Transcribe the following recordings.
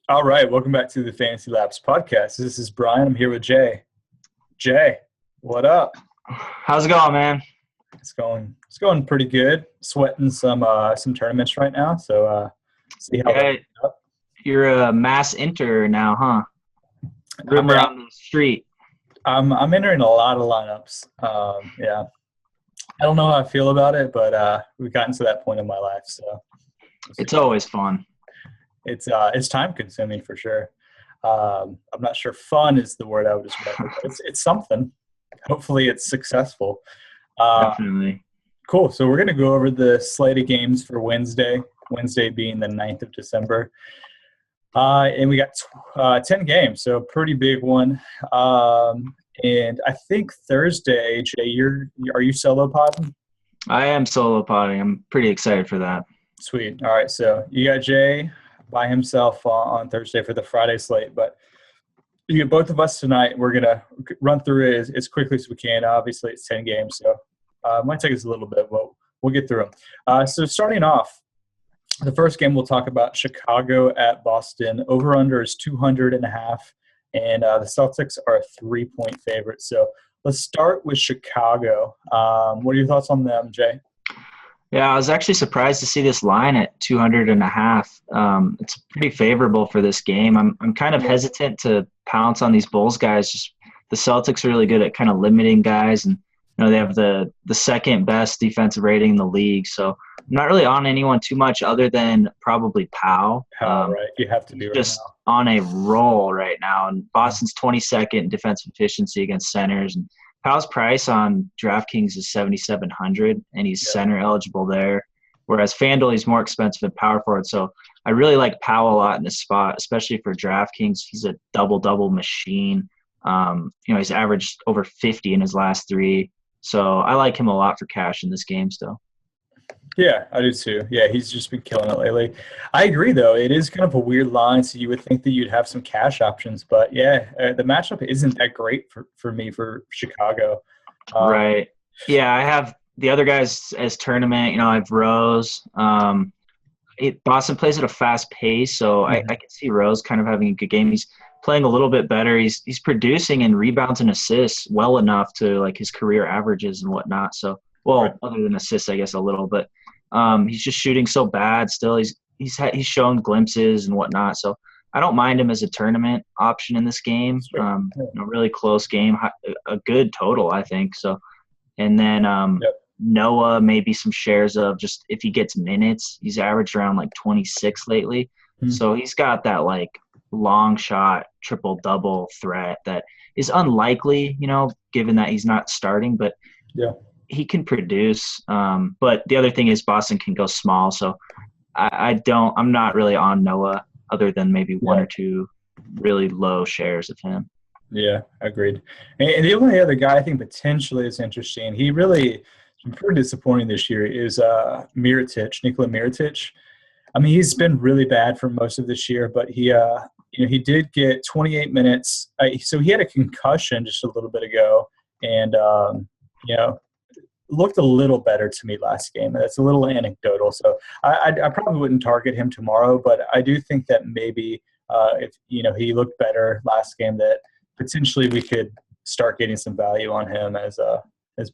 All right, welcome back to the Fantasy Labs podcast. This is Brian. I'm here with Jay. Jay, what up? How's it going, man? It's going pretty good. Sweating some tournaments right now, so see how that Yeah, goes up. you're a mass inter now, huh? I'm, Rumor on the street. I'm entering a lot of lineups. Yeah, I don't know how I feel about it, but we've gotten to that point in my life, so we'll see. It's always fun. It's time consuming for sure. I'm not sure fun is the word I would describe it, but it's something. Hopefully, it's successful. Uh, Definitely. Cool. So we're going to go over the slate of games for Wednesday being the 9th of December. And we got 10 games, so a pretty big one. And I think Thursday, Jay, are you solo podding? I am solo potting. I'm pretty excited for that. Sweet. All right. So you got Jay by himself on Thursday for the Friday slate, but you get both of us tonight. We're going to run through it as quickly as we can. Obviously, it's 10 games, so it might take us a little bit, but we'll get through them. So starting off, the first game we'll talk about Chicago at Boston. Over-under is 200.5, and the Celtics are a 3-point favorite. So let's start with Chicago. What are your thoughts on them, Jay? Yeah, I was actually surprised to see this line at 200.5. It's pretty favorable for this game. I'm kind of hesitant to pounce on these Bulls guys. Just the Celtics are really good at kind of limiting guys, and they have the second best defensive rating in the league. So I'm not really on anyone too much other than probably Powell. Right. You have to be right Just now. on a roll right now. And Boston's 22nd in defensive efficiency against centers. And Powell's price on DraftKings is 7,700, and he's center eligible there. Whereas FanDuel, he's more expensive at power forward. So I really like Powell a lot in this spot, especially for DraftKings. He's a double-double machine. He's averaged over 50 in his last three. So I like him a lot for cash in this game still. Yeah, I do too. Yeah, he's just been killing it lately. I agree, though. It is kind of a weird line, so you would think that you'd have some cash options. But, yeah, the matchup isn't that great for me for Chicago. Right. Yeah, I have the other guys as tournament. I have Rose. Boston plays at a fast pace, so I can see Rose kind of having a good game. He's playing a little bit better. He's producing in rebounds and assists well enough to like his career averages and whatnot. So, other than assists, I guess a little, but he's just shooting so bad still. He's shown glimpses and whatnot. So I don't mind him as a tournament option in this game. Really close game, a good total, I think. So, and then Noah, maybe some shares of just if he gets minutes. He's averaged around like 26 lately. So he's got that like long shot triple-double threat that is unlikely, given that he's not starting, but he can produce. But the other thing is Boston can go small. So I'm not really on Noah other than maybe one or two really low shares of him. Yeah, agreed. And the only other guy I think potentially is interesting, he really has been pretty disappointing this year, is Nikola Mirotic. I mean, he's been really bad for most of this year, but he did get 28 minutes. So he had a concussion just a little bit ago, and looked a little better to me last game. That's a little anecdotal, so I probably wouldn't target him tomorrow, but I do think that maybe if he looked better last game, that potentially we could start getting some value on him as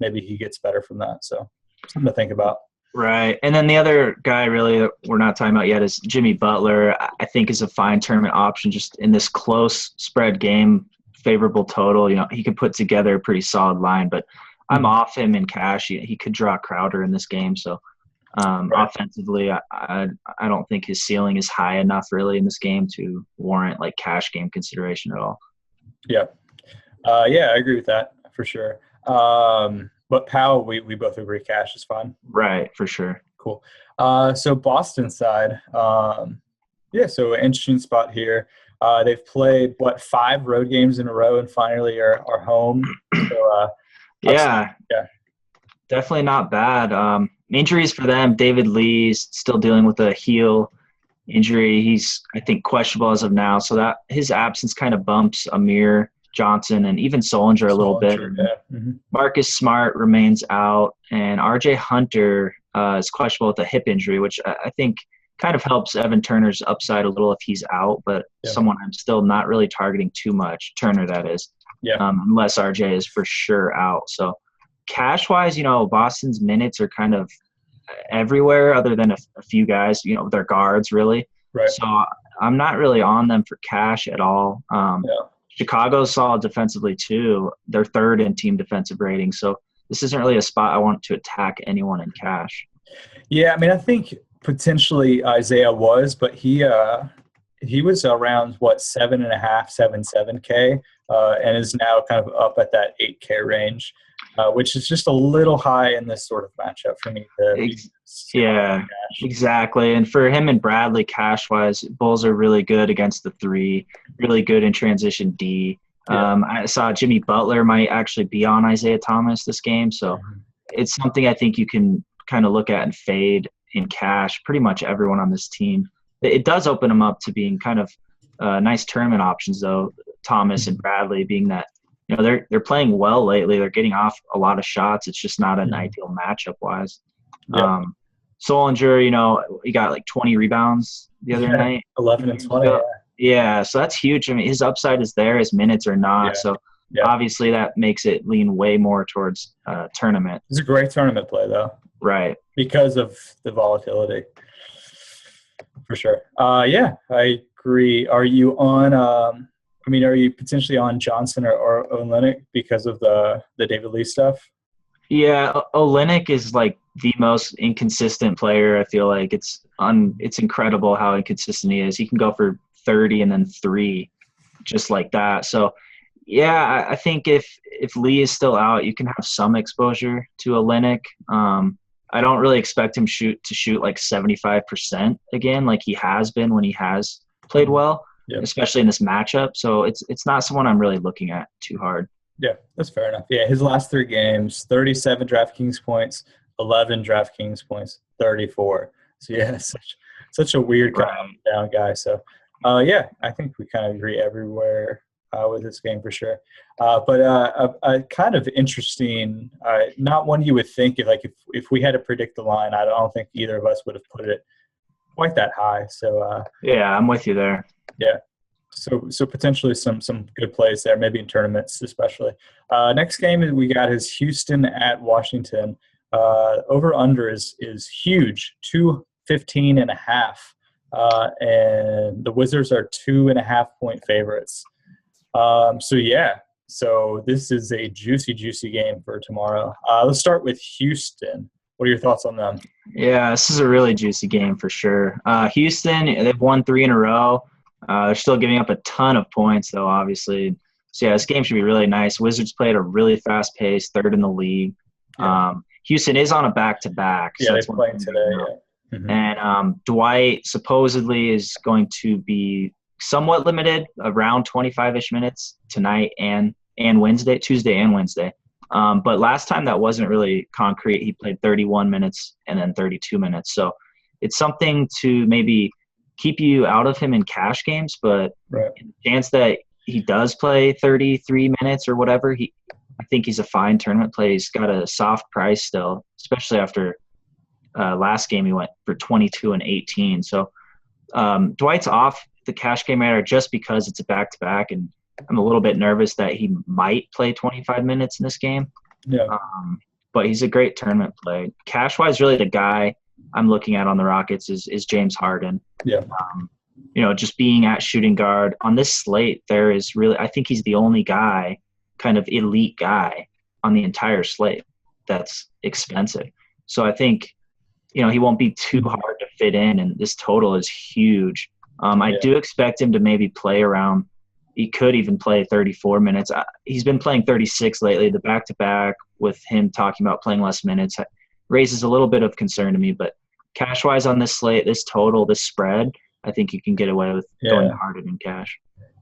maybe he gets better from that. So something to think about. Right. And then the other guy really that we're not talking about yet is Jimmy Butler. I think is a fine tournament option just in this close spread game, favorable total. He could put together a pretty solid line, but I'm off him in cash. He could draw Crowder in this game. So offensively, I don't think his ceiling is high enough really in this game to warrant like cash game consideration at all. Yeah. I agree with that for sure. But Powell, we both agree cash is fine. Right, for sure. Cool. So Boston side, so interesting spot here. They've played, 5 road games in a row and finally are home. So, definitely not bad. Injuries for them, David Lee's still dealing with a heel injury. He's, I think, questionable as of now. So that his absence kind of bumps Amir Johnson and even Solinger a little bit. Yeah. Mm-hmm. Marcus Smart remains out, and RJ Hunter is questionable with a hip injury, which I think kind of helps Evan Turner's upside a little if he's out, but someone I'm still not really targeting too much. Turner, that is, unless RJ is for sure out. So cash-wise, Boston's minutes are kind of everywhere other than a few guys, their guards really. Right. So I'm not really on them for cash at all. Chicago's solid defensively too. They're third in team defensive rating. So this isn't really a spot I want to attack anyone in cash. Yeah, I mean, I think potentially Isaiah was, but he was around 7.5, 7.7K, and is now kind of up at that 8K range, which is just a little high in this sort of matchup for me. Yeah, exactly. And for him and Bradley, cash-wise, Bulls are really good against the three, really good in transition D. I saw Jimmy Butler might actually be on Isaiah Thomas this game, so it's something I think you can kind of look at and fade in cash. Pretty much everyone on this team. It does open them up to being kind of nice tournament options, though. Thomas and Bradley being that they're playing well lately. They're getting off a lot of shots. It's just not an ideal matchup wise. Solinger, he got like 20 rebounds the other night. 11 and 20. Yeah, so that's huge. I mean, his upside is there. His minutes are not. So obviously that makes it lean way more towards tournament. It's a great tournament play, though. Right. Because of the volatility. For sure. I agree. Are you on are you potentially on Johnson or Olynyk because of the David Lee stuff? Yeah, Olynyk is like the most inconsistent player. I feel like it's incredible how inconsistent he is. He can go for 30 and then 3 just like that. So yeah, I think if Lee is still out, you can have some exposure to Olynyk. I don't really expect him to shoot like 75% again, like he has been when he has played well, especially in this matchup. So it's not someone I'm really looking at too hard. Yeah, that's fair enough. Yeah, his last 3 games, 37 DraftKings points, 11 DraftKings points, 34. So yeah, such a weird kind of down guy. So I think we kind of agree everywhere with this game for sure. But a kind of interesting, not one you would think if we had to predict the line, I don't think either of us would have put it quite that high. So yeah, I'm with you there. Yeah. So potentially some good plays there, maybe in tournaments especially. Next game we got is Houston at Washington. Over under is huge, 215.5, and the Wizards are 2.5 point favorites. So this is a juicy game for tomorrow. Let's start with Houston. What are your thoughts on them? Yeah, this is a really juicy game for sure. Houston, they've won 3 in a row. They're still giving up a ton of points, though, obviously. So, yeah, this game should be really nice. Wizards play at a really fast pace, 3rd in the league. Houston is on a back-to-back. So they're playing today, And Dwight supposedly is going to be somewhat limited, around 25-ish minutes tonight and Wednesday, Tuesday and Wednesday. But last time that wasn't really concrete. He played 31 minutes and then 32 minutes. So it's something to maybe – keep you out of him in cash games, but in the chance that he does play 33 minutes or whatever, I think he's a fine tournament play. He's got a soft price still, especially after last game he went for 22 and 18. So Dwight's off the cash game radar just because it's a back-to-back, and I'm a little bit nervous that he might play 25 minutes in this game. Yeah. But he's a great tournament play. Cash-wise, really the guy I'm looking at on the Rockets is James Harden. Yeah. Just being at shooting guard on this slate, there is really, I think he's the only guy, kind of elite guy on the entire slate that's expensive. So I think, he won't be too hard to fit in, and this total is huge. I do expect him to maybe play around, he could even play 34 minutes. He's been playing 36 lately. The back-to-back with him talking about playing less minutes raises a little bit of concern to me, but cash-wise on this slate, this total, this spread, I think you can get away with going Harden in cash.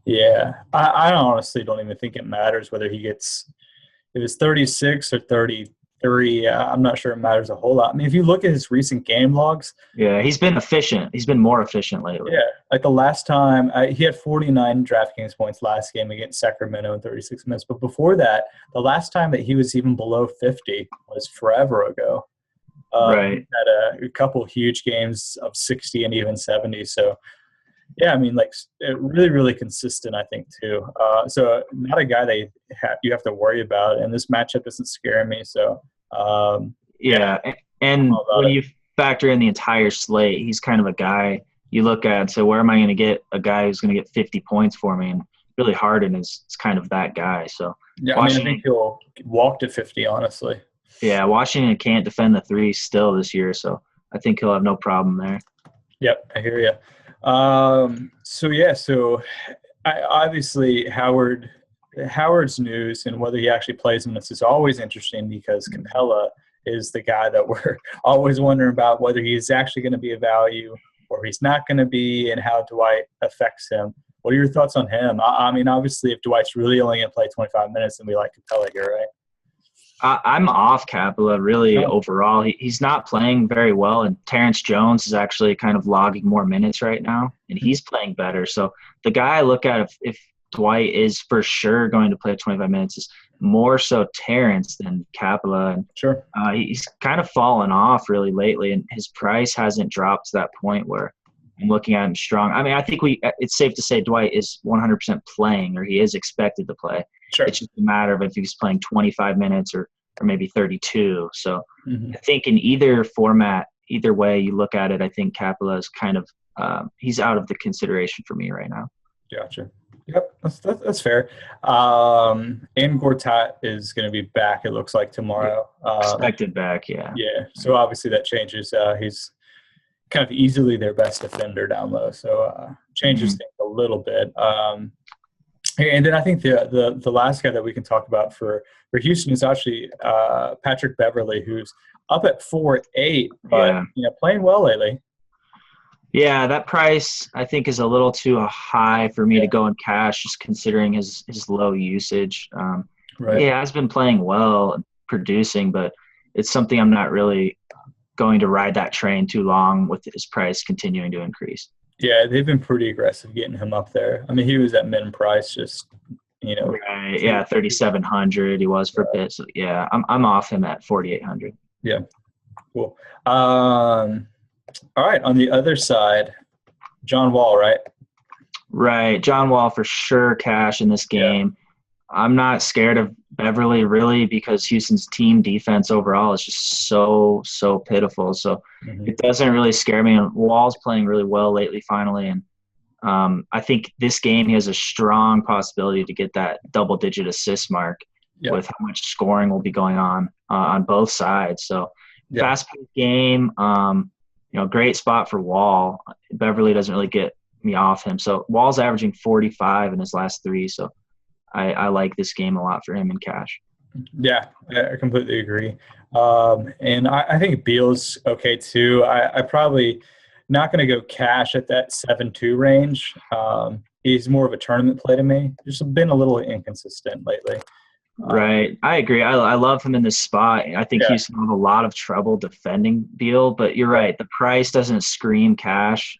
Yeah. I honestly don't even think it matters whether he gets – if it's 36 or 33, I'm not sure it matters a whole lot. I mean, if you look at his recent game logs – yeah, he's been efficient. He's been more efficient lately. Yeah. Like the last time he had 49 DraftKings points last game against Sacramento in 36 minutes. But before that, the last time that he was even below 50 was forever ago. Right. He's had a couple huge games of 60 and even 70. So, yeah, I mean, like really, really consistent, I think, too. So not a guy that you have to worry about, and this matchup doesn't scare me. So, Yeah. I'm And all about when it. you factor in the entire slate, he's kind of a guy you look at and say, where am I going to get a guy who's going to get 50 points for me? And Billy Harden is kind of that guy. So Yeah, I mean, I think Washington, he'll walk to 50, honestly. yeah, Washington can't defend the three still this year. So I think he'll have no problem there. Yep, I hear you. So obviously Howard's news and whether he actually plays minutes is always interesting because Capella is the guy that we're always wondering about whether he's actually going to be a value or he's not going to be, and how Dwight affects him. What are your thoughts on him? I mean, obviously, if Dwight's really only going to play 25 minutes, then we like Capella here, right? I'm off Capella really Oh, overall. He's not playing very well, and Terrence Jones is actually kind of logging more minutes right now, and he's playing better. So the guy I look at if Dwight is for sure going to play 25 minutes is more so Terrence than Capella, and sure. he's kind of fallen off really lately, and his price hasn't dropped to that point where I'm looking at him strong. I mean, I think it's safe to say Dwight is 100% playing, or he is expected to play. Sure. It's just a matter of if he's playing 25 minutes or maybe 32. So Mm-hmm. I think in either format, either way you look at it, I think Capella is kind of he's out of the consideration for me right now. Gotcha. Yep, that's fair. And Gortat is going to be back, it looks like, tomorrow. Expected back, yeah. Yeah, so obviously that changes. He's kind of easily their best defender down low, so changes things a little bit. And then I think the last guy that we can talk about for Houston is actually Patrick Beverly, who's up at 4.8, but playing well lately. Yeah, that price I think is a little too high for me to go in cash, just considering his low usage. Right. Yeah, has been playing well, producing, but it's something I'm not really going to ride that train too long with his price continuing to increase. Yeah, they've been pretty aggressive getting him up there. I mean, he was at min price, just Right. Yeah, 3,700 he was for a bit. So yeah, I'm off him at 4,800. Yeah, cool. All right, on the other side, John Wall, right? Right, John Wall for sure cash in this game. I'm not scared of Beverly really because Houston's team defense overall is just so pitiful. So it doesn't really scare me. And Wall's playing really well lately finally, and I think this game he has a strong possibility to get that double-digit assist mark with how much scoring will be going on both sides. So fast-paced game, great spot for Wall. Beverly doesn't really get me off him. So Wall's averaging 45 in his last three, so I like this game a lot for him in cash. Yeah, I completely agree. And I think Beal's okay too. I probably not going to go cash at that 7-2 range. He's more of a tournament play to me. Just been a little inconsistent lately. Right. I agree. I love him in this spot. I think Houston will have a lot of trouble defending Beal, but you're right. The price doesn't scream cash.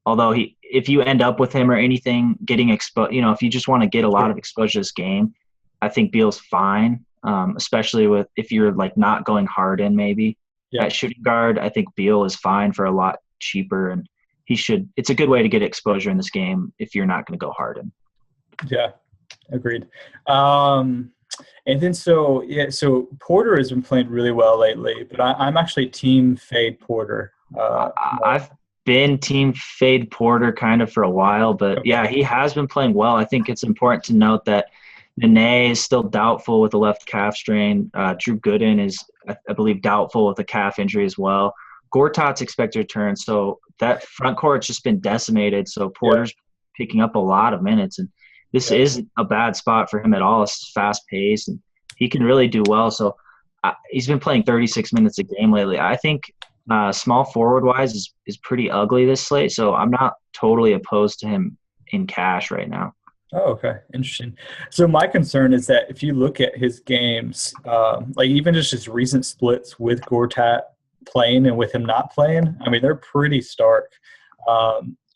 Although if you end up with him or anything getting exposed, if you just want to get a lot of exposure to this game, I think Beal's fine, especially if you're like not going hard in maybe at shooting guard. I think Beal is fine for a lot cheaper, and it's a good way to get exposure in this game if you're not going to go hard in. Yeah, agreed. And then so Porter has been playing really well lately, but I'm actually team fade Porter. I've been team fade Porter kind of for a while, but he has been playing well. I think it's important to note that Nene is still doubtful with a left calf strain. Drew Gooden is, I believe, doubtful with a calf injury as well. Gortat's expected to return, so that front court's just been decimated. So Porter's picking up a lot of minutes, and this isn't a bad spot for him at all. It's fast paced, and he can really do well. So he's been playing 36 minutes a game lately. I think small forward wise is pretty ugly this slate, so I'm not totally opposed to him in cash right now. Oh, okay. Interesting. So my concern is that if you look at his games, like even just his recent splits with Gortat playing and with him not playing, I mean, they're pretty stark.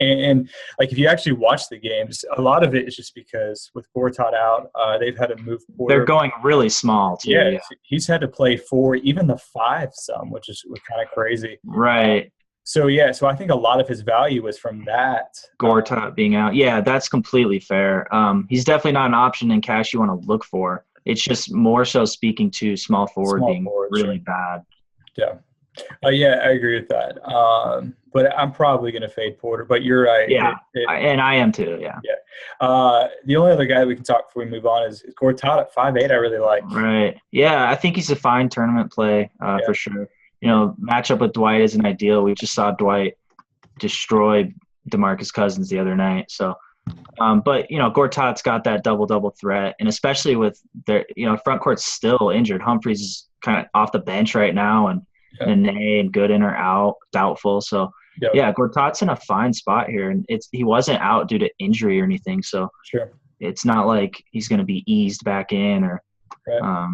And like if you actually watch the games, a lot of it is just because with Gortat out, they've had to move Porter. They're going really small too. Yeah, he's had to play 4, even the 5 some, which is kind of crazy. Right. So I think a lot of his value was from that. Gortat being out. Yeah, that's completely fair. He's definitely not an option in cash you want to look for. It's just more so speaking to small forward being really bad. Yeah. Yeah, I agree with that. But I'm probably going to fade Porter. But you're right. Yeah, and I am too. Yeah. Yeah. The only other guy we can talk before we move on is Gortat at 5'8". I really like. Right. Yeah, I think he's a fine tournament play for sure. Matchup with Dwight isn't ideal. We just saw Dwight destroy DeMarcus Cousins the other night. So, but Gortat's got that double threat, and especially with their front court's still injured. Humphries is kind of off the bench right now, and Nene and Gooden are out, doubtful. So, Gortat's in a fine spot here, and he wasn't out due to injury or anything. So, it's not like he's going to be eased back in or. Right.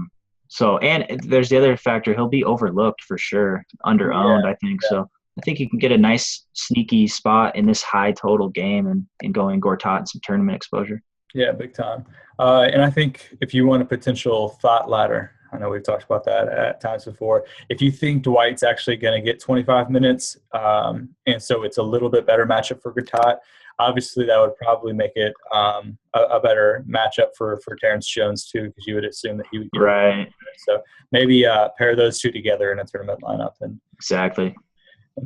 So, and there's the other factor. He'll be overlooked for sure, under-owned, I think. Yeah. So, I think you can get a nice, sneaky spot in this high total game and going Gortat and some tournament exposure. Yeah, big time. And I think if you want a potential thought ladder, I know we've talked about that at times before. If you think Dwight's actually going to get 25 minutes, and so it's a little bit better matchup for Gortat, obviously that would probably make it a better matchup for Terrence Jones too, because you would assume that he would get right. So maybe pair those two together in a tournament lineup and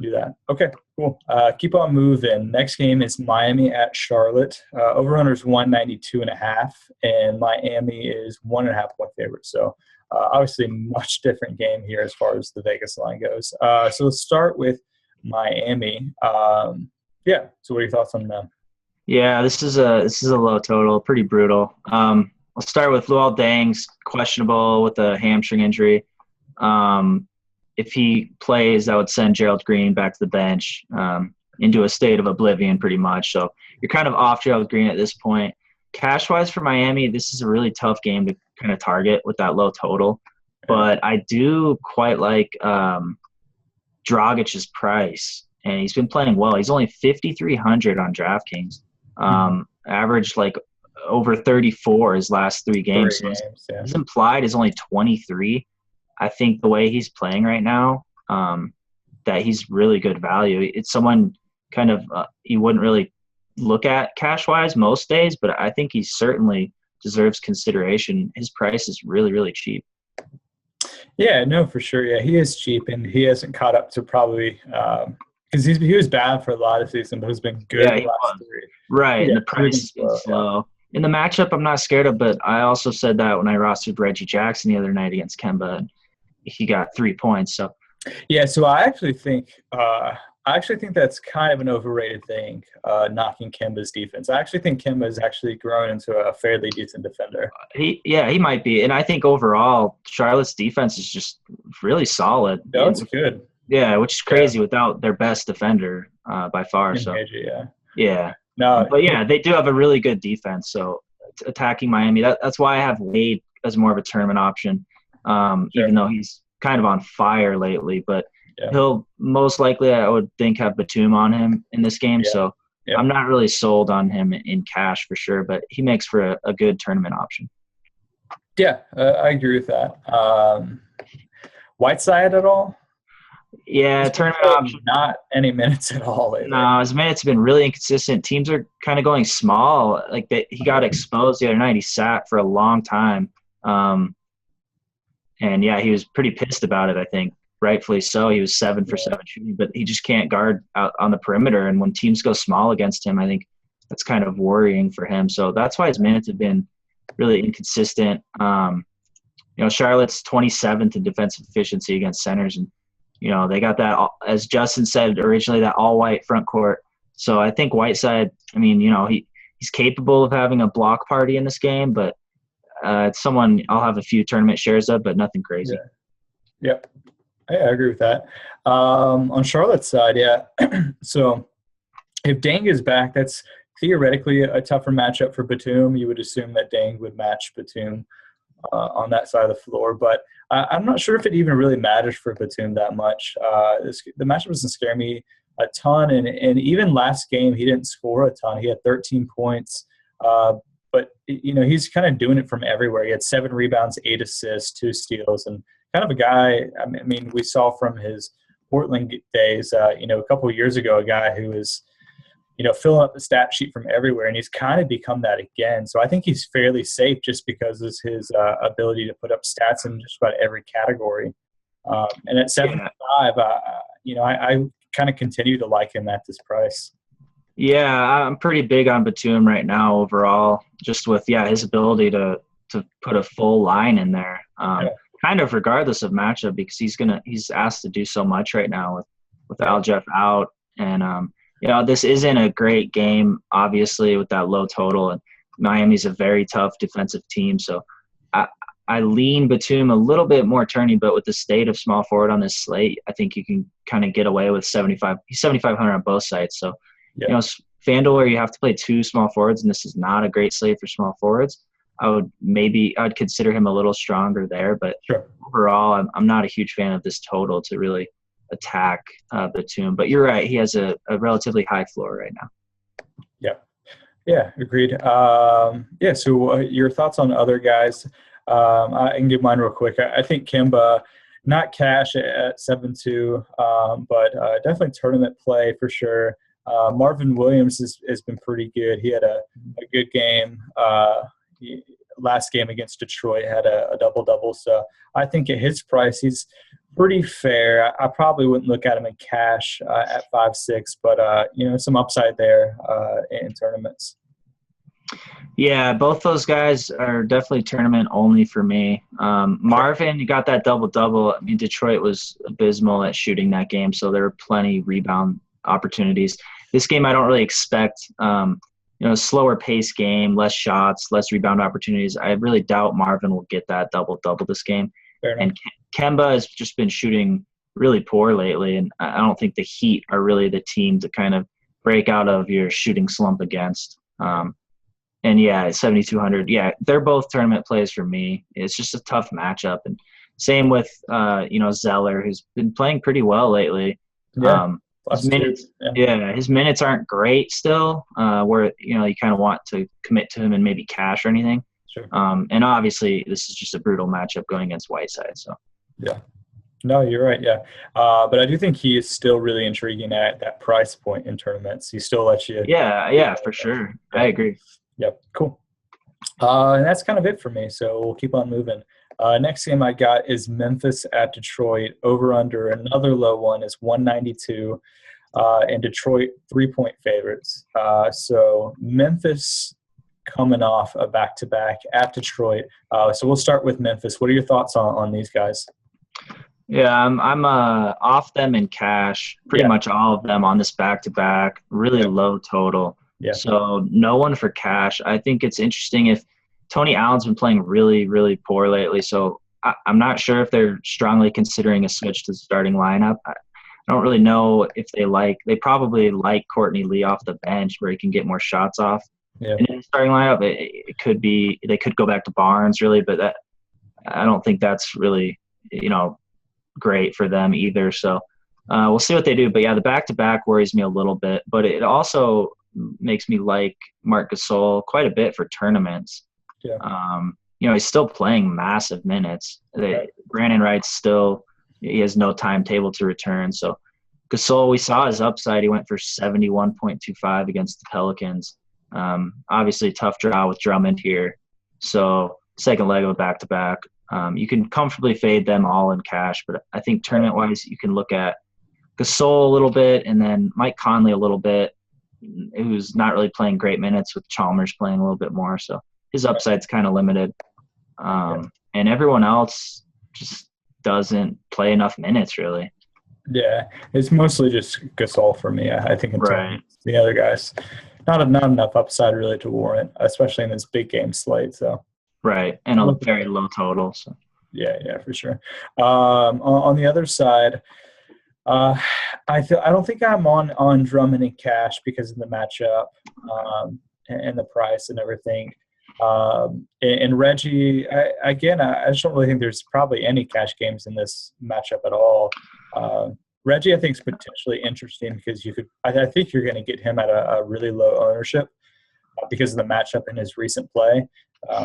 do that. Okay, cool. Keep on moving. Next game is Miami at Charlotte. Over/under is 192.5, and Miami is 1.5 point favorite. So obviously much different game here as far as the Vegas line goes. So let's start with Miami. So what are your thoughts on them? Yeah, this is a low total, pretty brutal. I'll start with Luol Deng's questionable with a hamstring injury. If he plays, that would send Gerald Green back to the bench into a state of oblivion pretty much. So you're kind of off Gerald Green at this point. Cash-wise for Miami, this is a really tough game to kind of target with that low total. But I do quite like Dragic's price. And he's been playing well. He's only 5,300 on DraftKings. Averaged like over 34 his last 3 games. His implied is only 23. I think the way he's playing right now, that he's really good value. It's someone kind of you wouldn't really look at cash-wise most days, but I think he certainly deserves consideration. His price is really, really cheap. Yeah, no, for sure. Yeah, he is cheap, and he hasn't caught up to probably because he was bad for a lot of season, but has been good the last 3. Right, and the price is low. In the matchup, I'm not scared of, but I also said that when I rostered Reggie Jackson the other night against Kemba, and he got 3 points. So yeah, so I actually think that's kind of an overrated thing, knocking Kemba's defense. I actually think Kemba has actually grown into a fairly decent defender. He might be, and I think overall Charlotte's defense is just really solid. No, it's good. Yeah, which is crazy without their best defender by far. So yeah. No, but yeah, they do have a really good defense. So attacking Miami, that's why I have Wade as more of a tournament option, even though he's kind of on fire lately. But he'll most likely, I would think, have Batum on him in this game. Yeah. So I'm not really sold on him in cash for sure, but he makes for a good tournament option. Yeah, I agree with that. Whiteside at all? Yeah, tournament option. Not any minutes at all lately. No, his minutes have been really inconsistent. Teams are kind of going small. Like he got exposed the other night. He sat for a long time. And yeah, he was pretty pissed about it, I think. Rightfully so. He was 7 for 7 shooting, but he just can't guard out on the perimeter. And when teams go small against him, I think that's kind of worrying for him. So that's why his minutes have been really inconsistent. Charlotte's 27th in defensive efficiency against centers, and they got that, as Justin said originally, that all-white front court. So I think Whiteside, he's capable of having a block party in this game, but it's someone I'll have a few tournament shares of, but nothing crazy. Yeah. Yep. I agree with that. On Charlotte's side, so if Deng is back, that's theoretically a tougher matchup for Batum. You would assume that Deng would match Batum on that side of the floor, but I'm not sure if it even really matters for Batum that much. The matchup doesn't scare me a ton. And even last game, he didn't score a ton. He had 13 points. But, he's kind of doing it from everywhere. He had 7 rebounds, 8 assists, 2 steals, and kind of a guy, I mean, we saw from his Portland days, a couple of years ago, a guy who was, filling up the stat sheet from everywhere, and he's kind of become that again. So I think he's fairly safe just because of his ability to put up stats in just about every category. And at 75, I kind of continue to like him at this price. Yeah, I'm pretty big on Batum right now overall, just with his ability to put a full line in there, kind of regardless of matchup, because he's asked to do so much right now with Al-Jeff out, and this isn't a great game, obviously, with that low total, and Miami's a very tough defensive team, so I lean Batum a little bit more turning, but with the state of small forward on this slate, I think you can kind of get away with 75. He's 7,500 on both sides, so. Yeah. FanDuel, where you have to play 2 small forwards, and this is not a great slate for small forwards, I'd consider him a little stronger there. But overall, I'm not a huge fan of this total to really attack Batum. But you're right, he has a relatively high floor right now. Yeah, agreed. So your thoughts on other guys? I can give mine real quick. I think Kemba, not cash at 7.2, but definitely tournament play for sure. Marvin Williams has been pretty good. He had a good game. Last game against Detroit had a double-double. So I think at his price, he's pretty fair. I probably wouldn't look at him in cash at 5.6, but, some upside there in tournaments. Yeah, both those guys are definitely tournament only for me. Marvin, you got that double-double. I mean, Detroit was abysmal at shooting that game, so there were plenty rebound opportunities. This game, I don't really expect, slower pace game, less shots, less rebound opportunities. I really doubt Marvin will get that double-double this game. And Kemba has just been shooting really poor lately, and I don't think the Heat are really the team to kind of break out of your shooting slump against. 7,200. Yeah, they're both tournament plays for me. It's just a tough matchup. And same with, Zeller, who's been playing pretty well lately. Yeah. His minutes aren't great still, where you kind of want to commit to him and maybe cash or anything. Sure. And obviously this is just a brutal matchup going against Whiteside. So no, you're right. Yeah, but I do think he is still really intriguing at that price point in tournaments. He still lets you. Yeah, for sure. I agree. Yep, cool. And that's kind of it for me. So we'll keep on moving. Next game I got is Memphis at Detroit. Over under another low one is 192. And Detroit 3-point favorites. So Memphis coming off a back-to-back at Detroit. So we'll start with Memphis. What are your thoughts on these guys? Yeah, I'm off them in cash. Pretty much all of them on this back-to-back. Really low total. Yeah. So no one for cash. I think it's interesting if Tony Allen's been playing really, really poor lately. So I'm not sure if they're strongly considering a switch to the starting lineup. I don't really know if they probably like Courtney Lee off the bench where he can get more shots off. Yeah. And in the starting lineup, it could be they could go back to Barnes really, but I don't think that's really great for them either. So we'll see what they do. But yeah, the back-to-back worries me a little bit, but it also makes me like Marc Gasol quite a bit for tournaments. Yeah. He's still playing massive minutes. Brandon Wright's still – he has no timetable to return. So Gasol, we saw his upside. He went for 71.25 against the Pelicans. Obviously, tough draw with Drummond here. So second leg of a back-to-back. You can comfortably fade them all in cash, but I think tournament-wise you can look at Gasol a little bit and then Mike Conley a little bit, who's not really playing great minutes with Chalmers playing a little bit more. So his upside's kind of limited. And everyone else just doesn't play enough minutes, really. Yeah, it's mostly just Gasol for me. I think the other guys, not enough upside really to warrant, especially in this big game slate. So and a very low total. So yeah, for sure. On the other side, I don't think I'm on Drummond and cash because of the matchup and the price and everything. And Reggie, I just don't really think there's probably any cash games in this matchup at all. Reggie, I think, is potentially interesting because I think you're going to get him at a really low ownership because of the matchup in his recent play.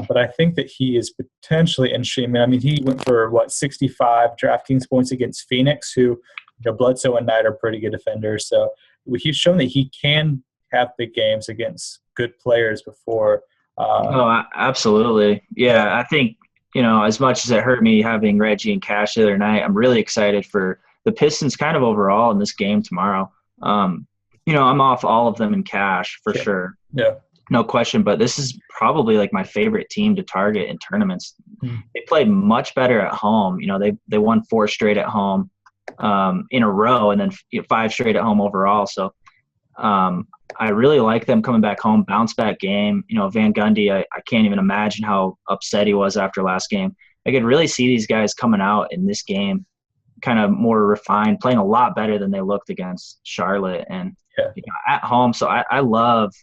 But I think that he is potentially interesting. I mean, he went for 65 DraftKings points against Phoenix, who Bledsoe and Knight are pretty good defenders. So he's shown that he can have big games against good players before. Oh, absolutely. Yeah, I think, as much as it hurt me having Reggie and Cash the other night, I'm really excited for the Pistons kind of overall in this game tomorrow. I'm off all of them in Cash for sure. Yeah. No question, but this is probably like my favorite team to target in tournaments. They play much better at home. They won 4 straight at home in a row, and then 5 straight at home overall. So I really like them coming back home, bounce back game. Van Gundy, I can't even imagine how upset he was after last game. I could really see these guys coming out in this game kind of more refined, playing a lot better than they looked against Charlotte and at home. So I love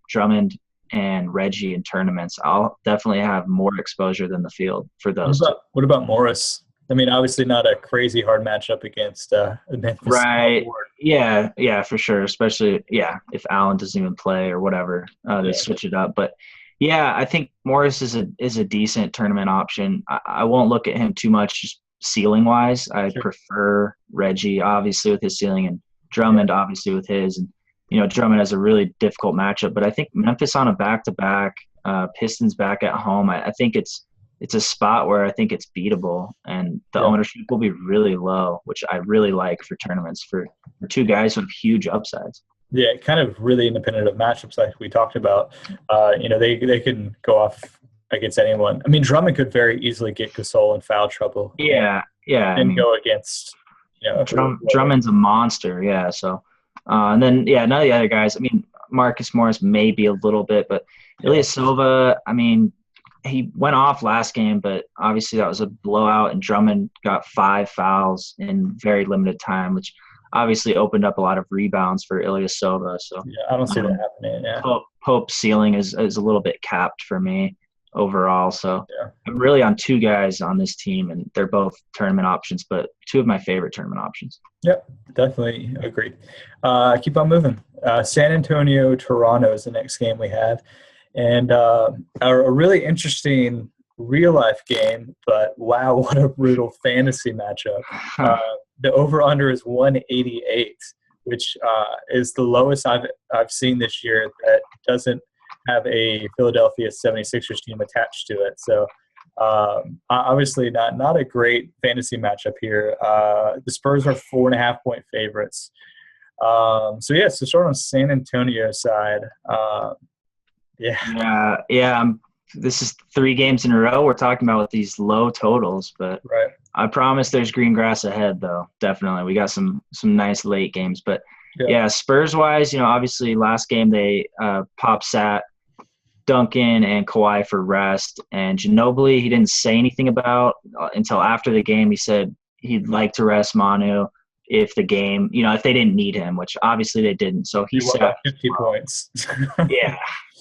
Drummond and Reggie in tournaments. I'll definitely have more exposure than the field for those. What about Morris? I mean, obviously not a crazy hard matchup against Memphis. Right. Yeah, for sure. Especially, if Allen doesn't even play or whatever, they switch it up. But, I think Morris is a decent tournament option. I won't look at him too much just ceiling-wise. I prefer Reggie, obviously, with his ceiling, and Drummond, obviously, with his. And, Drummond has a really difficult matchup. But I think Memphis on a back-to-back, Pistons back at home, I think it's a spot where I think it's beatable, and the ownership will be really low, which I really like for tournaments for 2 guys with huge upsides. Yeah, kind of really independent of matchups like we talked about. They can go off against anyone. I mean, Drummond could very easily get Gasol in foul trouble. Yeah. And go against, Drummond's a monster, yeah. So, and then, none of the other guys. I mean, Marcus Morris maybe a little bit, but Ilyasova, I mean, he went off last game, but obviously that was a blowout, and Drummond got 5 fouls in very limited time, which obviously opened up a lot of rebounds for Ilyasova. So I don't see that happening. Yeah. Pope's ceiling is a little bit capped for me overall. So I'm really on 2 guys on this team, and they're both tournament options, but 2 of my favorite tournament options. Yep, definitely agreed. Keep on moving. San Antonio, Toronto is the next game we have. And a really interesting real-life game, but wow, what a brutal fantasy matchup. The over-under is 188, which is the lowest I've seen this year that doesn't have a Philadelphia 76ers team attached to it. So obviously not a great fantasy matchup here. The Spurs are 4.5-point favorites. So start on San Antonio side. This is 3 games in a row we're talking about with these low totals, but I promise there's green grass ahead, though. Definitely, we got some nice late games, but Spurs wise, obviously last game they sat Duncan and Kawhi for rest, and Ginobili he didn't say anything about until after the game. He said he'd like to rest Manu if the game, if they didn't need him, which obviously they didn't. So he sat 50 points.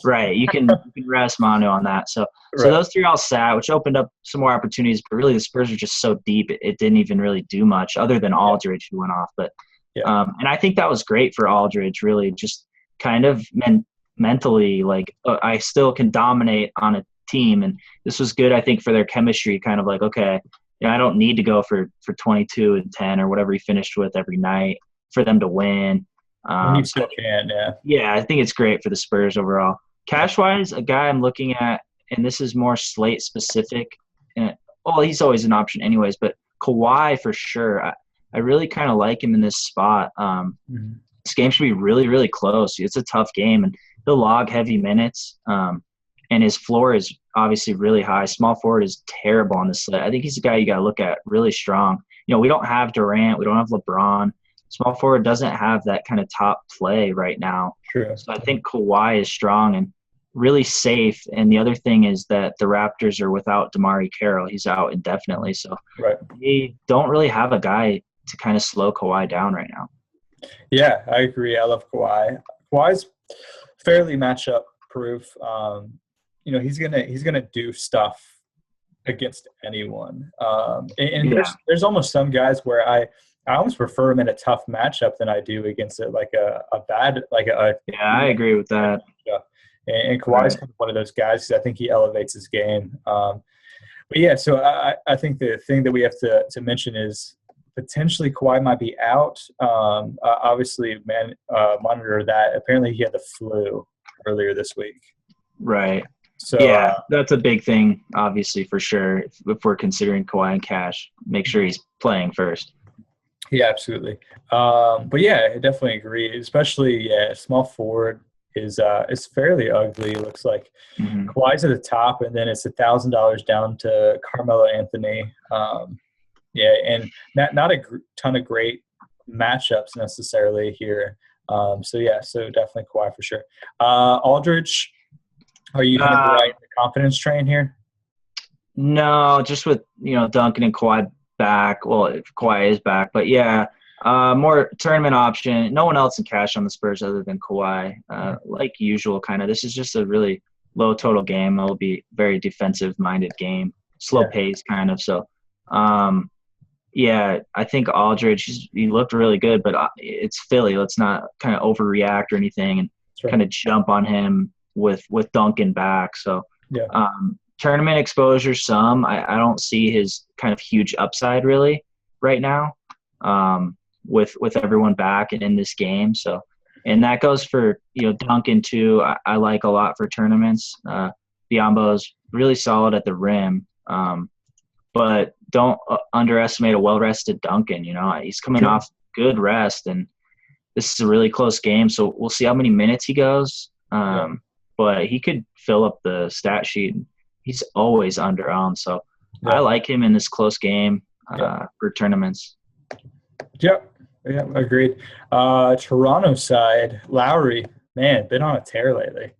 Right. You can rest Manu on that. So those 3 all sat, which opened up some more opportunities. But really, the Spurs are just so deep, it didn't even really do much other than Aldridge who went off. But and I think that was great for Aldridge. Really, just kind of mentally, like I still can dominate on a team, and this was good. I think for their chemistry, kind of like I don't need to go for 22 and 10 or whatever he finished with every night for them to win. You still can, I think it's great for the Spurs overall. Cash-wise, a guy I'm looking at, and this is more slate specific. He's always an option anyways, but Kawhi for sure. I really kind of like him in this spot. This game should be really, really close. It's a tough game, and he'll log heavy minutes. And his floor is obviously really high. Small forward is terrible on this slate. I think he's a guy you got to look at really strong. We don't have Durant. We don't have LeBron. Small forward doesn't have that kind of top play right now. True. So I think Kawhi is strong and really safe. And the other thing is that the Raptors are without DeMar Carroll. He's out indefinitely. So they don't really have a guy to kind of slow Kawhi down right now. Yeah, I agree. I love Kawhi. Kawhi's fairly matchup proof. He's gonna do stuff against anyone. There's almost some guys where I almost prefer him in a tough matchup than I do against it like a bad like a. Yeah, I agree with that. Yeah. And Kawhi's Right. kind of one of those guys because I think he elevates his game. But yeah, so I think the thing that we have to mention is potentially Kawhi might be out. Obviously, monitor that. Apparently, he had the flu earlier this week. Right. So Yeah, that's a big thing, obviously, for sure. If we're considering Kawhi and Cash, make sure he's playing first. yeah, absolutely. But yeah, I definitely agree. Especially small forward is fairly ugly. It looks like Mm-hmm. Kawhi's at the top, and then it's $1,000 down to Carmelo Anthony. Yeah, and not a ton of great matchups necessarily here. So definitely Kawhi for sure. Aldridge, are you kind of riding the confidence train here? No, just with Duncan and Kawhi back. Well, if Kawhi is back, but yeah, more tournament option. No one else in cash on the Spurs other than Kawhi. Like usual, kind of. This is just a really low total game. It'll be very defensive-minded game, slow pace, kind of. So, yeah, I think Aldridge. He looked really good, but it's Philly. Let's not kind of overreact or anything and kind of jump on him with Duncan back. So. Yeah. Tournament exposure, some. I don't see his kind of huge upside really right now with everyone back and in this game. So, and that goes for, Duncan too. I like a lot for tournaments. Biyombo's really solid at the rim, but don't underestimate a well-rested Duncan. He's coming off good rest, and this is a really close game. So we'll see how many minutes he goes. But he could fill up the stat sheet. He's always underowned, so I like him in this close game for tournaments. Yep. Yeah, agreed. Toronto side, Lowry, man, been on a tear lately.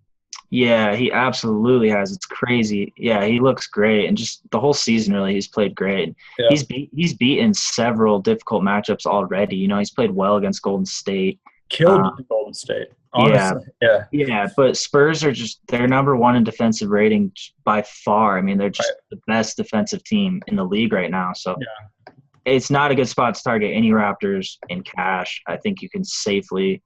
Yeah, he absolutely has. It's crazy. Yeah, he looks great, and just the whole season really, he's played great. Yeah. He's beaten several difficult matchups already. He's played well against Golden State. Killed Golden State. Honestly. Yeah, but Spurs are they're number one in defensive rating by far. I mean, they're just the best defensive team in the league right now. So it's not a good spot to target any Raptors in cash. I think you can safely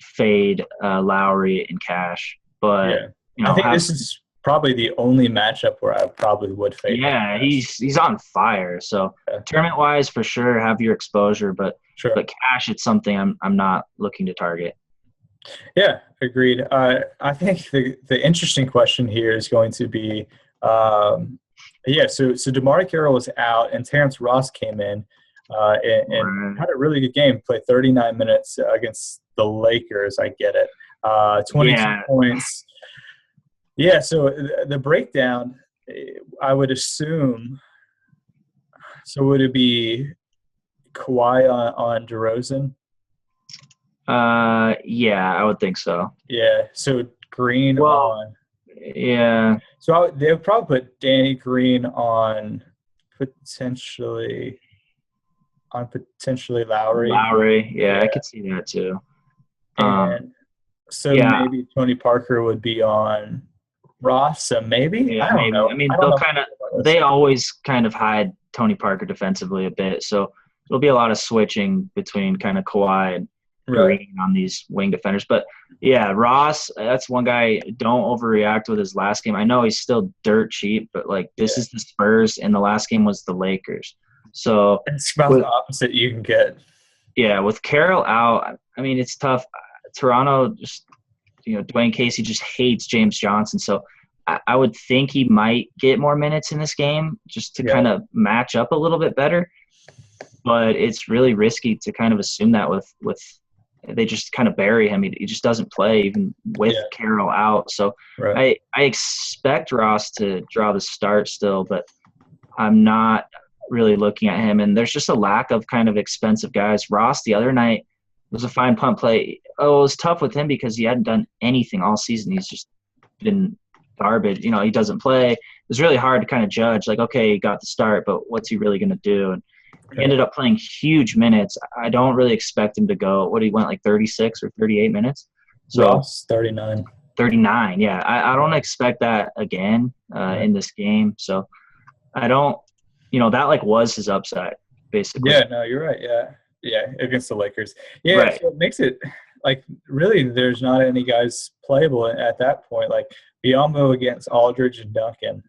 fade Lowry in cash. But I think this is probably the only matchup where I probably would fade. Yeah, he's on fire. So tournament wise, for sure, have your exposure. But cash, it's something I'm not looking to target. Yeah, agreed. I think the interesting question here is going to be, so DeMar Carroll was out and Terrence Ross came in and had a really good game. Played 39 minutes against the Lakers. I get it. 22 points. Yeah, so the breakdown, I would assume. So would it be Kawhi on DeRozan? Yeah, I would think so. Yeah, so Green on. Yeah. So they would probably put Danny Green on potentially Lowry. Yeah, I could see that too. And maybe Tony Parker would be on Ross. So maybe. Yeah, I don't know. I mean, they always kind of hide Tony Parker defensively a bit, so there'll be a lot of switching between kind of Kawhi and Green on these wing defenders. But yeah, Ross, that's one guy. Don't overreact with his last game. I know he's still dirt cheap, but this is the Spurs, and the last game was the Lakers. So it's about the opposite you can get. Yeah, with Carroll out, I mean, it's tough. Toronto just, Dwayne Casey just hates James Johnson. So I would think he might get more minutes in this game just to kind of match up a little bit better. But it's really risky to kind of assume that with they just kind of bury him. He just doesn't play even with Carroll out. So I expect Ross to draw the start still, but I'm not really looking at him. And there's just a lack of kind of expensive guys. Ross the other night was a fine punt play. Oh, it was tough with him because he hadn't done anything all season. He's just been garbage. He doesn't play. It was really hard to kind of judge, okay, he got the start, but what's he really going to do? And he ended up playing huge minutes. I don't really expect him to go. He went 36 or 38 minutes? So Ross, 39. 39, yeah. I don't expect that again in this game. So I don't, that was his upside. basically. Yeah, no, you're right. Yeah, against the Lakers. Yeah, Right. so it makes it like really there's not any guys playable at that point. Like Biombo against Aldridge and Duncan.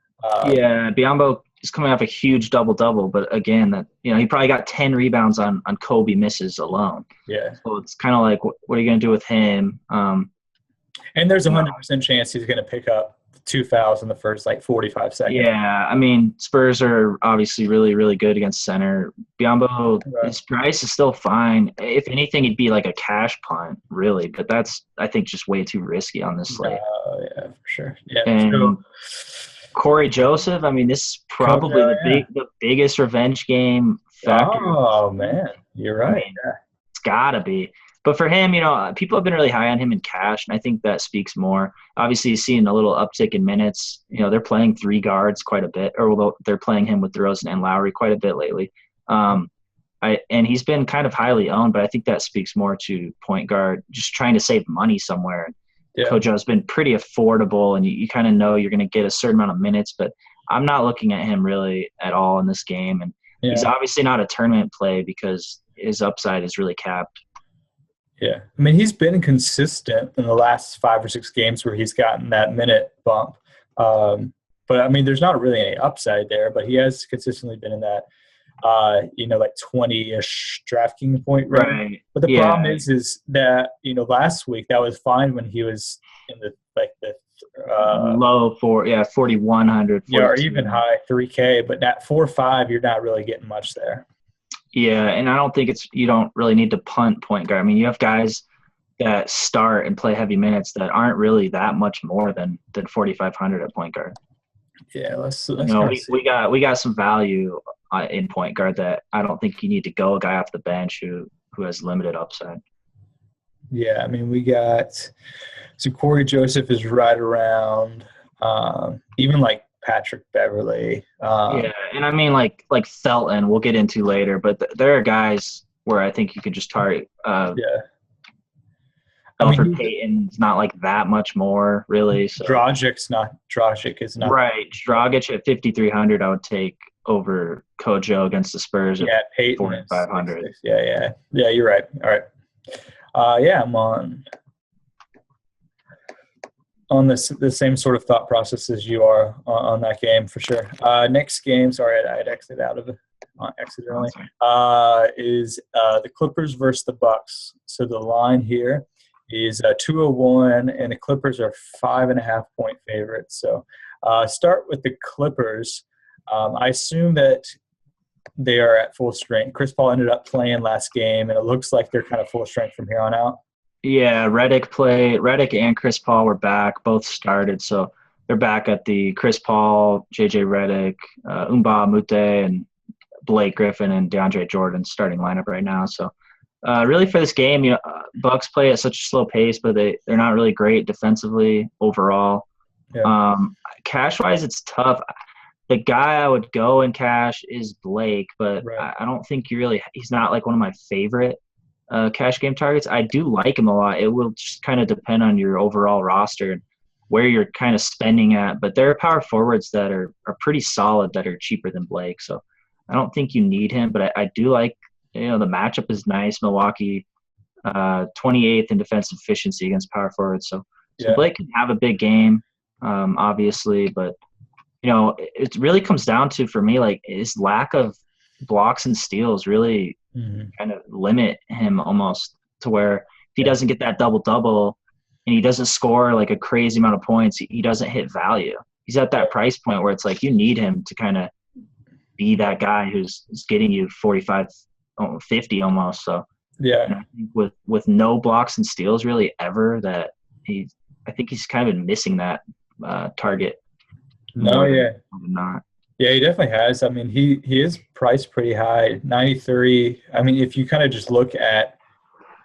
Yeah, Biombo is coming off a huge double-double, but again, that he probably got 10 rebounds on Kobe misses alone. Yeah, So it's kind of like, what are you going to do with him? and there's 100% chance he's going to pick up 2 fouls in the first 45 seconds. Yeah, I mean, Spurs are obviously really, really good against center. Biombo, his price is still fine. If anything, he'd be like a cash punt, really. But that's, I think, just way too risky on this slate. Yeah, for sure. Yeah. And Corey Joseph, I mean, this is probably the biggest revenge game factor. Oh, man. You're right. I mean, it's got to be. But for him, people have been really high on him in cash, and I think that speaks more. Obviously, he's seeing a little uptick in minutes. They're playing 3 guards quite a bit, or they're playing him with DeRozan and Lowry quite a bit lately. And he's been kind of highly owned, but I think that speaks more to point guard, just trying to save money somewhere. Yeah. Kojo's been pretty affordable, and you kind of know you're going to get a certain amount of minutes, but I'm not looking at him really at all in this game. And he's obviously not a tournament play because his upside is really capped. Yeah. I mean, he's been consistent in the last 5 or 6 games where he's gotten that minute bump. But, I mean, there's not really any upside there, but he has consistently been in that, 20-ish DraftKings point range. Right. But the problem is that, last week that was fine when he was in the low 4,100. Yeah, or even high 3K, but at 4.5, you're not really getting much there. Yeah, and I don't think you don't really need to punt point guard. I mean, you have guys that start and play heavy minutes that aren't really that much more than 4,500 at point guard. Yeah, let's we got some value in point guard that I don't think you need to go a guy off the bench who has limited upside. Yeah, I mean, we got so Corey Joseph is right around even like Patrick Beverly. Yeah, and I mean like Felton we'll get into later, but there are guys where I think you could just target. Elfrid Payton's not like that much more really. So. Dragic is not right. Dragic at 5,300 I would take over Kojo against the Spurs. Yeah, Payton 4,500. Yeah. You're right. All right. I'm on the same sort of thought process as you are on that game for sure. Next game, sorry, I had exited out of it accidentally. Is the Clippers versus the Bucks. So the line here is 201, and the Clippers are 5.5 point favorites. So start with the Clippers. I assume that they are at full strength. Chris Paul ended up playing last game, and it looks like they're kind of full strength from here on out. Yeah, Redick and Chris Paul were back. Both started, so they're back at the Chris Paul, JJ Redick, Mbah a Moute, and Blake Griffin and DeAndre Jordan starting lineup right now. So really for this game, Bucks play at such a slow pace, but they're not really great defensively overall. Yeah. Cash-wise, it's tough. The guy I would go in cash is Blake, but right. I don't think he's not like one of my favorite cash game targets. I do like him a lot. It will just kind of depend on your overall roster and where you're kind of spending at. But there are power forwards that are pretty solid that are cheaper than Blake. So I don't think you need him, but I do like, the matchup is nice. Milwaukee, 28th in defensive efficiency against power forwards. So Blake can have a big game, obviously, but it really comes down to, for me, like his lack of blocks and steals really kind of limit him almost to where if he doesn't get that double-double and he doesn't score like a crazy amount of points, he doesn't hit value. He's at that price point where it's like you need him to kind of be that guy who's getting you 45, 50 almost. So I think with no blocks and steals really ever, that I think he's kind of been missing that target. No, yeah. Not. Yeah, he definitely has. I mean, he is priced pretty high, 93. I mean, if you kind of just look at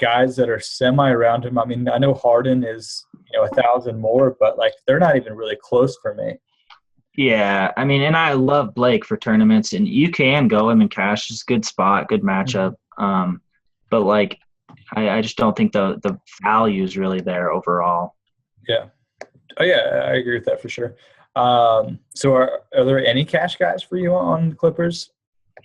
guys that are semi around him, I mean, I know Harden is, 1,000 more, but like they're not even really close for me. Yeah, I mean, and I love Blake for tournaments, and you can go him in cash. It's a good spot, good matchup. But like, I just don't think the value is really there overall. Yeah. Oh yeah, I agree with that for sure. So are there any cash guys for you on the Clippers?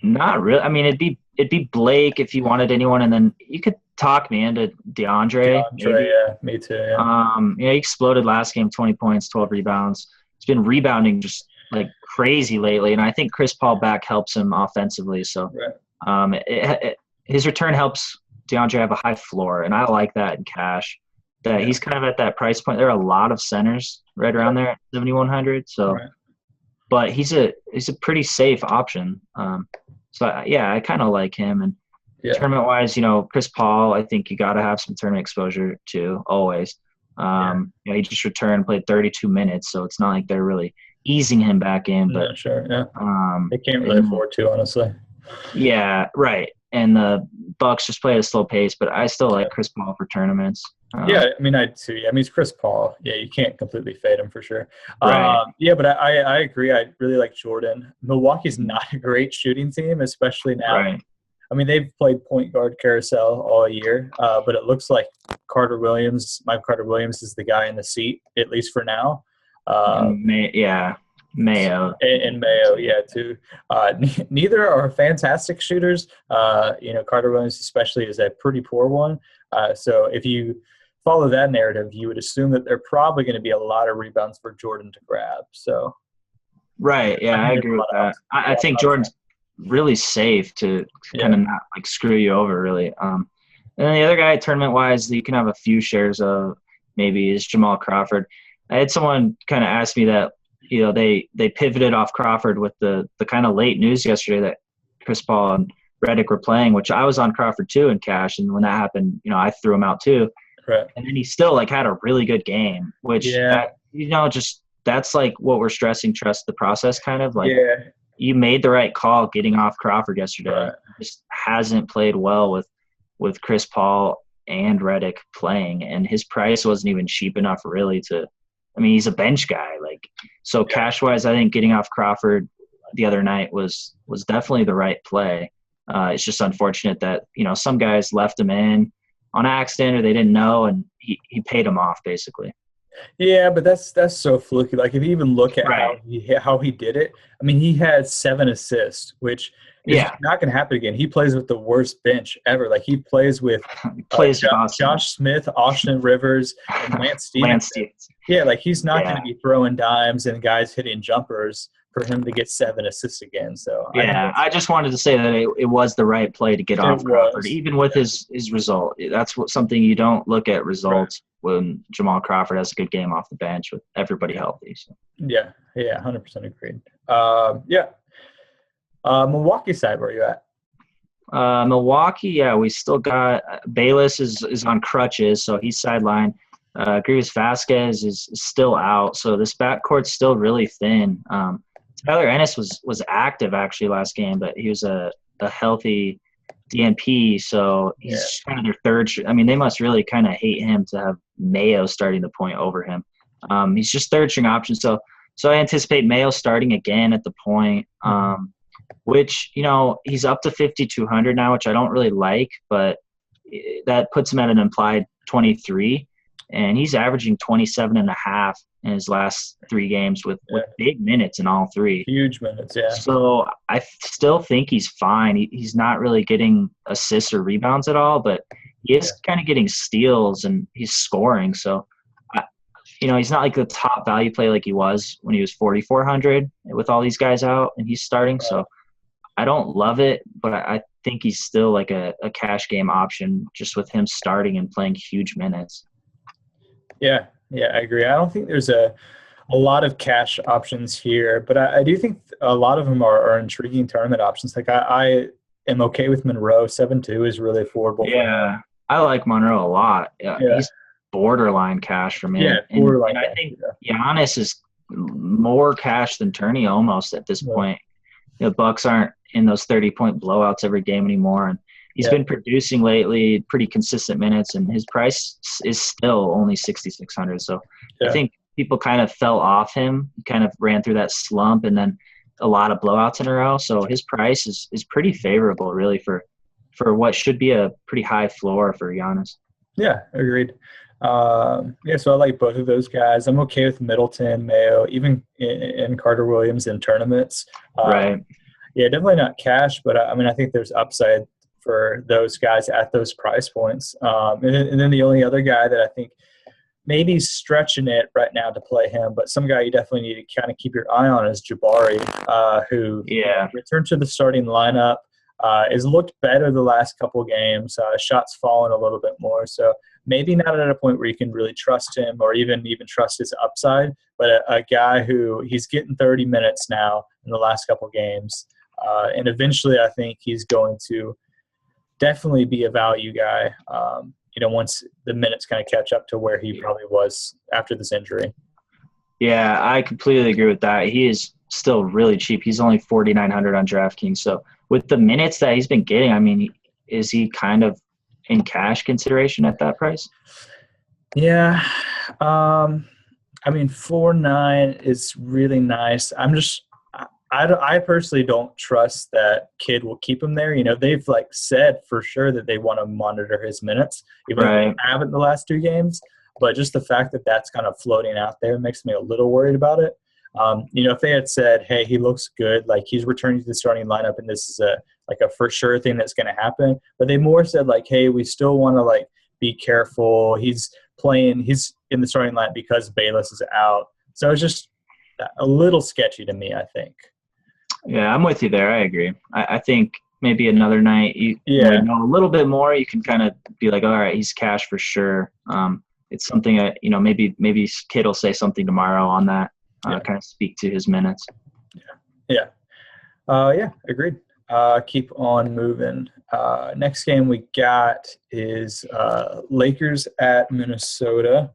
Not really. I mean, it'd be Blake if you wanted anyone, and then you could talk me into DeAndre. DeAndre, yeah, me too. Yeah. Yeah, he exploded last game, 20 points, 12 rebounds. He's been rebounding just like crazy lately, and I think Chris Paul back helps him offensively. So, his return helps DeAndre have a high floor, and I like that in cash. That he's kind of at that price point. There are a lot of centers right around there at 7,100. So, but he's a pretty safe option. I kind of like him. And tournament wise, Chris Paul, I think you got to have some tournament exposure too, always. He just returned, played 32 minutes, so it's not like they're really easing him back in. But they can't really afford to, honestly. Yeah, right. And the Bucks just play at a slow pace, but I still like Chris Paul for tournaments. I mean, I too. I mean, it's Chris Paul. Yeah, you can't completely fade him for sure. Right. But I agree. I really like Jordan. Milwaukee's not a great shooting team, especially now. Right. I mean, they've played point guard carousel all year, but it looks like Michael Carter Williams is the guy in the seat, at least for now. Mayo. And Mayo, too. Neither are fantastic shooters. Carter Williams especially is a pretty poor one. So if you follow that narrative, you would assume that there are probably going to be a lot of rebounds for Jordan to grab. So, right, yeah, I agree with that. I think Jordan's really safe to kind of not like screw you over, really. And then the other guy, tournament-wise, that you can have a few shares of maybe is Jamal Crawford. I had someone kind of ask me that, they pivoted off Crawford with the kind of late news yesterday that Chris Paul and Redick were playing, which I was on Crawford too in cash. And when that happened, I threw him out too. Right. And then he still had a really good game, which, that's like what we're stressing, trust the process kind of like. Yeah. You made the right call getting off Crawford yesterday. Right. Just hasn't played well with Chris Paul and Redick playing, and his price wasn't even cheap enough really to – I mean, he's a bench guy. So cash-wise, I think getting off Crawford the other night was definitely the right play. It's just unfortunate that, some guys left him in on accident or they didn't know, and he paid him off basically. Yeah, but that's so fluky. Like if you even look at how he did it, I mean, he had 7 assists, which is not going to happen again. He plays with the worst bench ever. Like he plays with Josh Smith, Austin Rivers, and Lance Stevenson. Yeah, like he's not going to be throwing dimes and guys hitting jumpers for him to get 7 assists again. So I just wanted to say that it was the right play to get off Crawford, even with his result. That's something you don't look at results when Jamal Crawford has a good game off the bench with everybody healthy. So. Yeah, 100% agreed. Milwaukee side, where are you at? Milwaukee, we still got Bayless is on crutches, so he's sidelined. Grievous Vasquez is still out, so this backcourt's still really thin. Tyler Ennis was active actually last game, but he was a healthy DNP, so he's kind of their third. I mean, they must really kind of hate him to have Mayo starting the point over him. He's just third string option, so I anticipate Mayo starting again at the point, which he's up to 5,200 now, which I don't really like, but that puts him at an implied 23. And he's averaging 27.5 in his last 3 games with big minutes in all 3. Huge minutes, yeah. So I still think he's fine. He's not really getting assists or rebounds at all, but he is kind of getting steals and he's scoring. So, he's not like the top value play like he was when he was 4,400 with all these guys out and he's starting. Right. So I don't love it, but I think he's still like a cash game option just with him starting and playing huge minutes. Yeah, I agree. I don't think there's a lot of cash options here, but I do think a lot of them are intriguing tournament options. Like I am okay with Monroe. 7-2 is really affordable. Yeah, I like Monroe a lot. Yeah. He's borderline cash for me. Yeah, borderline. And I think Giannis is more cash than Turney almost at this point. The Bucks aren't in those 30-point blowouts every game anymore, and he's been producing lately, pretty consistent minutes, and his price is still only 6,600. So I think people kind of fell off him. He kind of ran through that slump and then a lot of blowouts in a row. So his price is pretty favorable, really, for what should be a pretty high floor for Giannis. Yeah, agreed. So I like both of those guys. I'm okay with Middleton, Mayo, even in Carter Williams in tournaments. Right. Yeah, definitely not cash, but I mean, I think there's upside for those guys at those price points. And then the only other guy that I think maybe stretching it right now to play him, but some guy you definitely need to kind of keep your eye on is Jabari, who returned to the starting lineup. Has looked better the last couple games. Shots fallen a little bit more, so maybe not at a point where you can really trust him or even trust his upside. But a guy who he's getting 30 minutes now in the last couple games, and eventually I think he's going to definitely be a value guy. Once the minutes kind of catch up to where he probably was after this injury. Yeah, I completely agree with that. He is still really cheap. He's only 4,900 on DraftKings. So with the minutes that he's been getting, I mean, is he kind of in cash consideration at that price? Yeah. I mean, 4.9 is really nice. I personally don't trust that Kidd will keep him there. They've said for sure that they want to monitor his minutes, even though they haven't the last 2 games. But just the fact that that's kind of floating out there makes me a little worried about it. If they had said, hey, he looks good, he's returning to the starting lineup and this is a for sure thing that's going to happen. But they more said hey, we still want to be careful. He's in the starting lineup because Bayless is out. So it's just a little sketchy to me, I think. Yeah, I'm with you there. I agree. I think maybe another night you know a little bit more, you can kind of be all right, he's cash for sure. It's something that, maybe Kidd will say something tomorrow on that, kind of speak to his minutes. Yeah, agreed. Keep on moving. Next game we got is Lakers at Minnesota.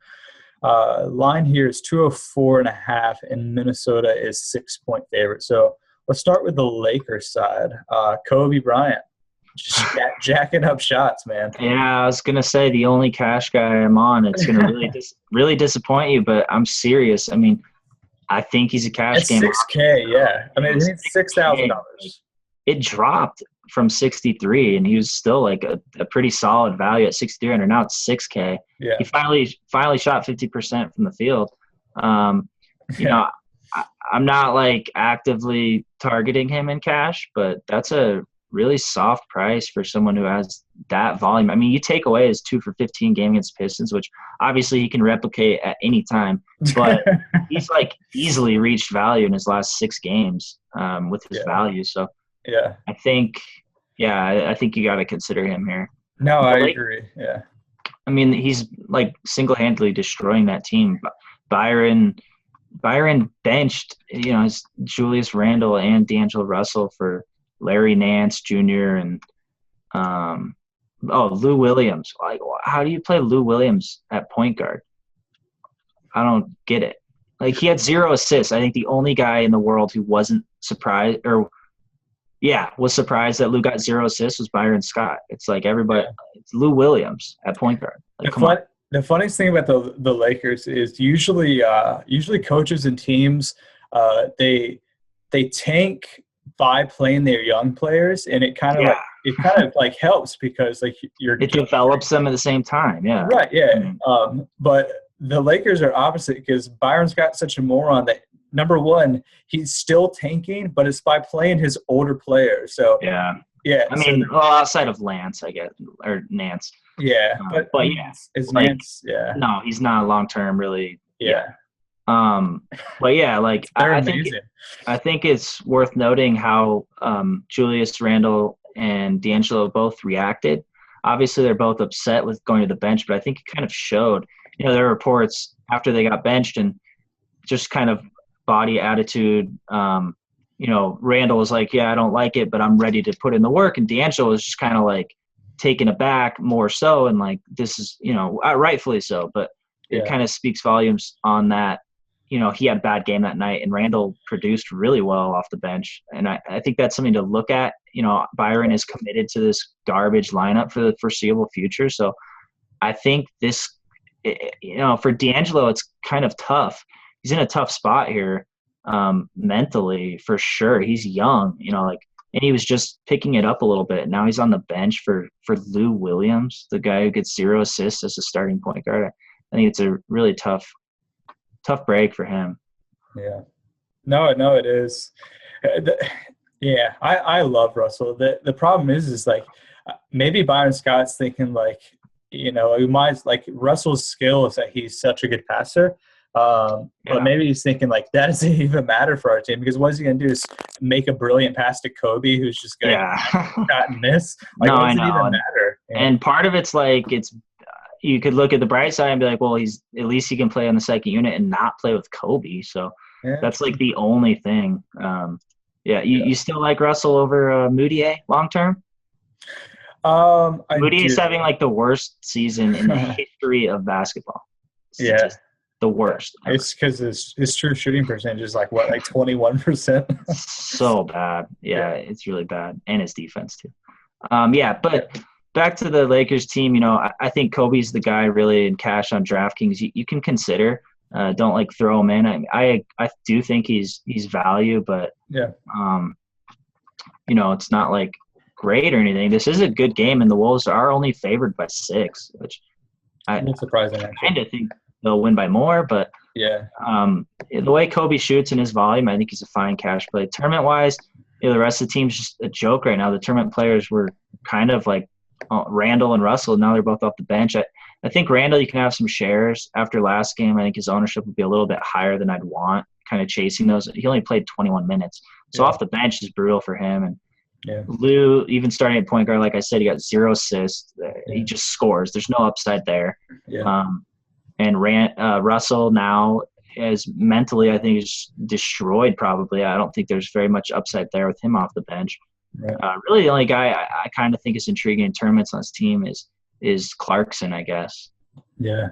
Line here is 204.5, and Minnesota is 6-point favorite. So let's start with the Lakers side. Kobe Bryant, just jacking up shots, man. Yeah, I was gonna say the only cash guy I'm on. It's gonna really disappoint you, but I'm serious. I mean, I think he's a cash game. $6K, yeah. I mean, it's $6,000. It dropped from 63, and he was still a pretty solid value at 6,300. Now it's 6K. Yeah. He finally shot 50% from the field. I'm not actively targeting him in cash, but that's a really soft price for someone who has that volume. I mean, you take away his 2 for 15 game against Pistons, which obviously he can replicate at any time, but he's easily reached value in his last 6 games with his value. So yeah, I think you got to consider him here. No, I agree. Yeah. I mean, he's single-handedly destroying that team. Byron benched, Julius Randle and D'Angelo Russell for Larry Nance Jr. and Lou Williams. How do you play Lou Williams at point guard? I don't get it. He had 0 assists. I think the only guy in the world who wasn't surprised was surprised that Lou got 0 assists was Byron Scott. It's everybody. It's Lou Williams at point guard. The funniest thing about the Lakers is usually coaches and teams they tank by playing their young players, and it kind of helps because it develops them at the same time. Yeah. Right. Yeah. Mm-hmm. But the Lakers are opposite because Byron's got such a moron that number one, he's still tanking, but it's by playing his older players. So yeah. I mean, outside of Lance, I guess, or Nance. Yeah, but yeah, is Nance? Yeah. No, he's not long term, really. Yeah. But yeah, I think it's worth noting how Julius Randle and D'Angelo both reacted. Obviously, they're both upset with going to the bench, but I think it kind of showed. There are reports after they got benched and just kind of body attitude. Randall was yeah, I don't like it, but I'm ready to put in the work. And D'Angelo was just kind of taken aback more so. And this is, rightfully so, but it kind of speaks volumes on that. He had a bad game that night and Randall produced really well off the bench. And I think that's something to look at. Byron is committed to this garbage lineup for the foreseeable future. So I think this, for D'Angelo, it's kind of tough. He's in a tough spot here. Mentally for sure. He's young, and he was just picking it up a little bit. Now he's on the bench for Lou Williams, the guy who gets 0 assists as a starting point guard. I think it's a really tough break for him. Yeah. No, it is. Yeah, I love Russell. The problem is like maybe Byron Scott's thinking like, he might like Russell's skill is that he's such a good passer. But maybe he's thinking like that doesn't even matter for our team because what is he going to do is make a brilliant pass to Kobe who's just going to shot and miss. Like, No, what I does it know. even matter? And part of it's like you could look at the bright side and be like, well, he's at least he can play on the second unit and not play with Kobe. So that's like the only thing. You still like Russell over Moutier long term? Moutier's having like the worst season in the history of basketball. It's just the worst. Ever. It's because his true shooting percentage is like 21%. So bad. Yeah, it's really bad, and his defense too. But back to the Lakers team. I think Kobe's the guy really in cash on DraftKings. You can consider. Don't like throw him in. I do think he's value, but it's not like great or anything. This is a good game, and the Wolves are only favored by 6, which That's surprising. I kind of think they'll win by more. But the way Kobe shoots and his volume, I think he's a fine cash play. Tournament wise, the rest of the team's just a joke right now. The tournament players were kind of like Randall and Russell. Now they're both off the bench. I think Randall, you can have some shares after last game. I think his ownership would be a little bit higher than I'd want, kind of chasing those. He only played 21 minutes. So off the bench is brutal for him. And Lou, even starting at point guard, like I said, he got 0 assists. He just scores. There's no upside there. And Russell now is mentally, I think, is destroyed probably. I don't think there's very much upside there with him off the bench. Really, the only guy I kind of think is intriguing in tournaments on his team is Clarkson, I guess. Yeah.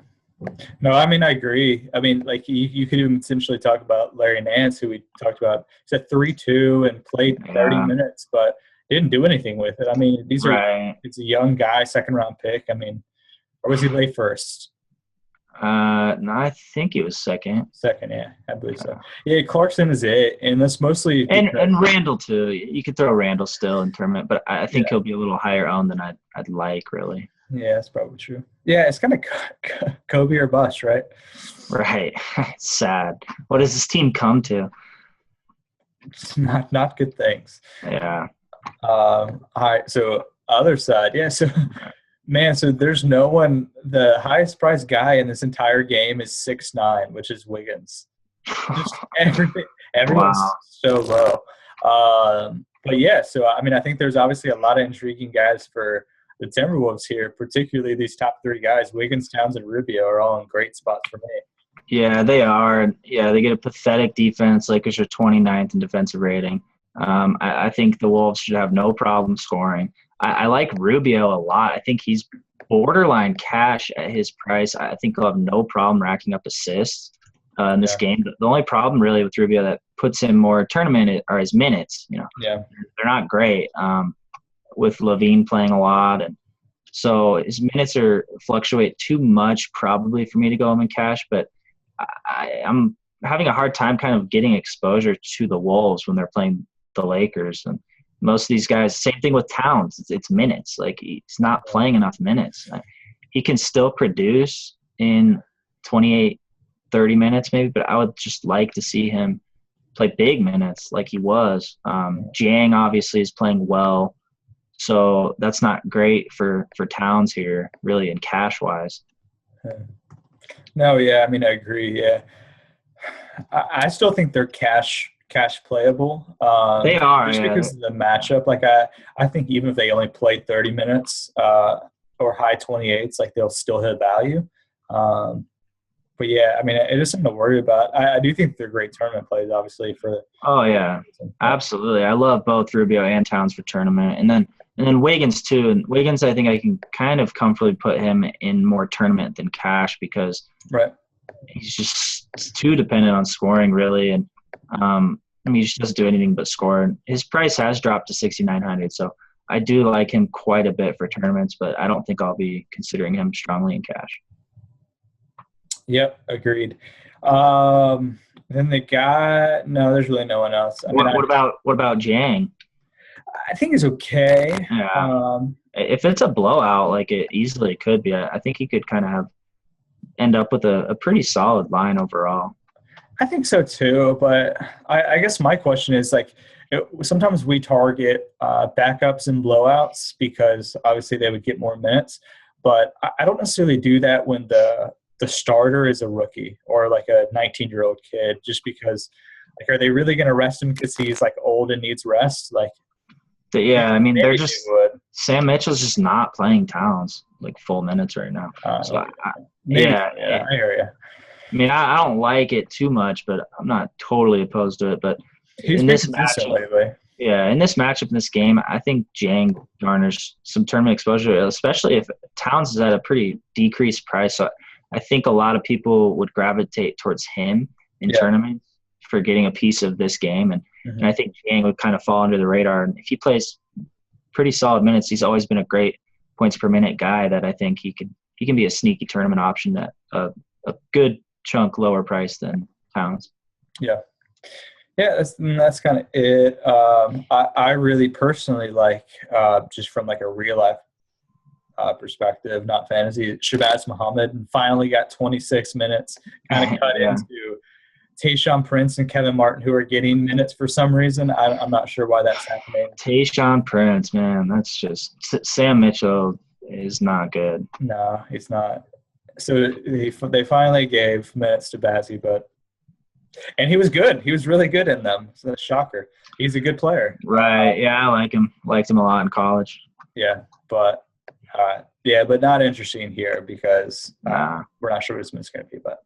No, I mean, I agree. I mean, like you could even essentially talk about Larry Nance, who we talked about. He's at 3-2 and played 30 minutes, but didn't do anything with it. I mean, it's a young guy, second-round pick. I mean, or was he late first? No, I think he was second. Second, yeah, I believe so. Yeah, Clarkson is it, and that's mostly and Randall too. You could throw Randall still in tournament, but I think he'll be a little higher owned than I'd like, really. Yeah, that's probably true. Yeah, it's kind of Kobe or bust, right? Right. It's sad. What does this team come to? It's not good things. Yeah. All right. So other side, so. Man, so there's no one. The highest priced guy in this entire game is 6'9", which is Wiggins. Just everyone's so low. But so I mean, I think there's obviously a lot of intriguing guys for the Timberwolves here, particularly these top 3 guys. Wiggins, Towns, and Rubio are all in great spots for me. Yeah, they are. Yeah, they get a pathetic defense. Lakers are 29th in defensive rating. I think the Wolves should have no problem scoring. I like Rubio a lot. I think he's borderline cash at his price. I think he'll have no problem racking up assists in this game. The only problem really with Rubio that puts him more tournament are his minutes. They're not great with Levine playing a lot. And so his minutes fluctuate too much probably for me to go him in cash. But I'm having a hard time kind of getting exposure to the Wolves when they're playing the Lakers. And most of these guys, same thing with Towns. It's minutes. Like, he's not playing enough minutes. He can still produce in 28, 30 minutes maybe, but I would just like to see him play big minutes like he was. Jiang obviously is playing well, so that's not great for Towns here, really, in cash-wise. No, I mean, I agree, I still think they're cash playable. They are just because of the matchup. Like I think even if they only played 30 minutes or high 28s, like they'll still hit value. But I mean, it is something to worry about. I do think they're great tournament plays, obviously. Absolutely. I love both Rubio and Towns for tournament, and then Wiggins too. And Wiggins, I think I can kind of comfortably put him in more tournament than cash because he's just too dependent on scoring, really. And he just doesn't do anything but score. His price has dropped to 6,900, so I do like him quite a bit for tournaments, but I don't think I'll be considering him strongly in cash. Yep, agreed. Then the guy, no, there's really no one else. What about Jiang? I think he's okay. Yeah. If it's a blowout, like it easily could be, I think he could kind of end up with a pretty solid line overall. I think so too, but I guess my question is, like, sometimes we target backups and blowouts because obviously they would get more minutes. But I don't necessarily do that when the starter is a rookie or like a 19-year-old kid, just because like, are they really going to rest him because he's like old and needs rest? Like, yeah, I mean, maybe Sam Mitchell's just not playing Towns like full minutes right now. So I hear you. I mean, I don't like it too much, but I'm not totally opposed to it. But he's in been this consistent matchup, lately. yeah, in this matchup, in this game, I think Jang garners some tournament exposure, especially if Towns is at a pretty decreased price. So I think a lot of people would gravitate towards him in tournaments for getting a piece of this game. And I think Jang would kind of fall under the radar. And if he plays pretty solid minutes, he's always been a great points per minute guy that I think he can be a sneaky tournament option at a good chunk lower price than Towns. Yeah. Yeah, that's kind of it. I really personally like, just from like a real life perspective, not fantasy, Shabazz Muhammad, and finally got 26 minutes, kind of cut into Tayshaun Prince and Kevin Martin, who are getting minutes for some reason. I'm not sure why that's happening. Tayshaun Prince, man, that's just – Sam Mitchell is not good. No, he's not. So they finally gave minutes to Bazzi, and he was good. He was really good in them. So that's a shocker. He's a good player. Right. Yeah, I like him. Liked him a lot in college. Yeah, but not interesting here because we're not sure what his minutes going to be. But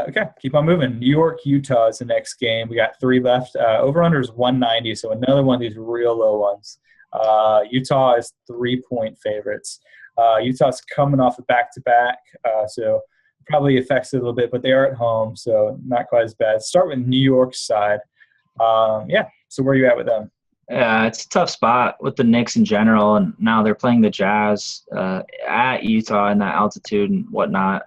okay, keep on moving. New York, Utah is the next game. We got 3 left. Over-under is 190, so another one of these real low ones. Utah is 3-point favorites. Utah's coming off a back-to-back, so probably affects it a little bit, but they are at home, so not quite as bad. Start with New York's side. So where are you at with them? Yeah, it's a tough spot with the Knicks in general, and now they're playing the Jazz at Utah in that altitude and whatnot.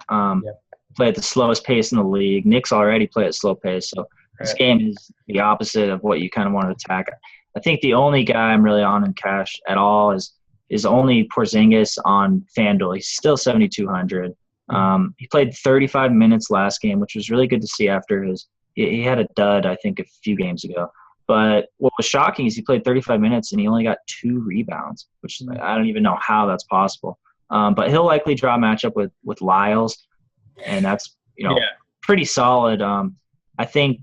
Play at the slowest pace in the league. Knicks already play at slow pace, so this game is the opposite of what you kind of want to attack. I think the only guy I'm really on in cash at all is only Porzingis on FanDuel. He's still 7,200. He played 35 minutes last game, which was really good to see after he had a dud, I think, a few games ago. But what was shocking is he played 35 minutes and he only got 2 rebounds, which I don't even know how that's possible. But he'll likely draw a matchup with Lyles, and that's pretty solid. I think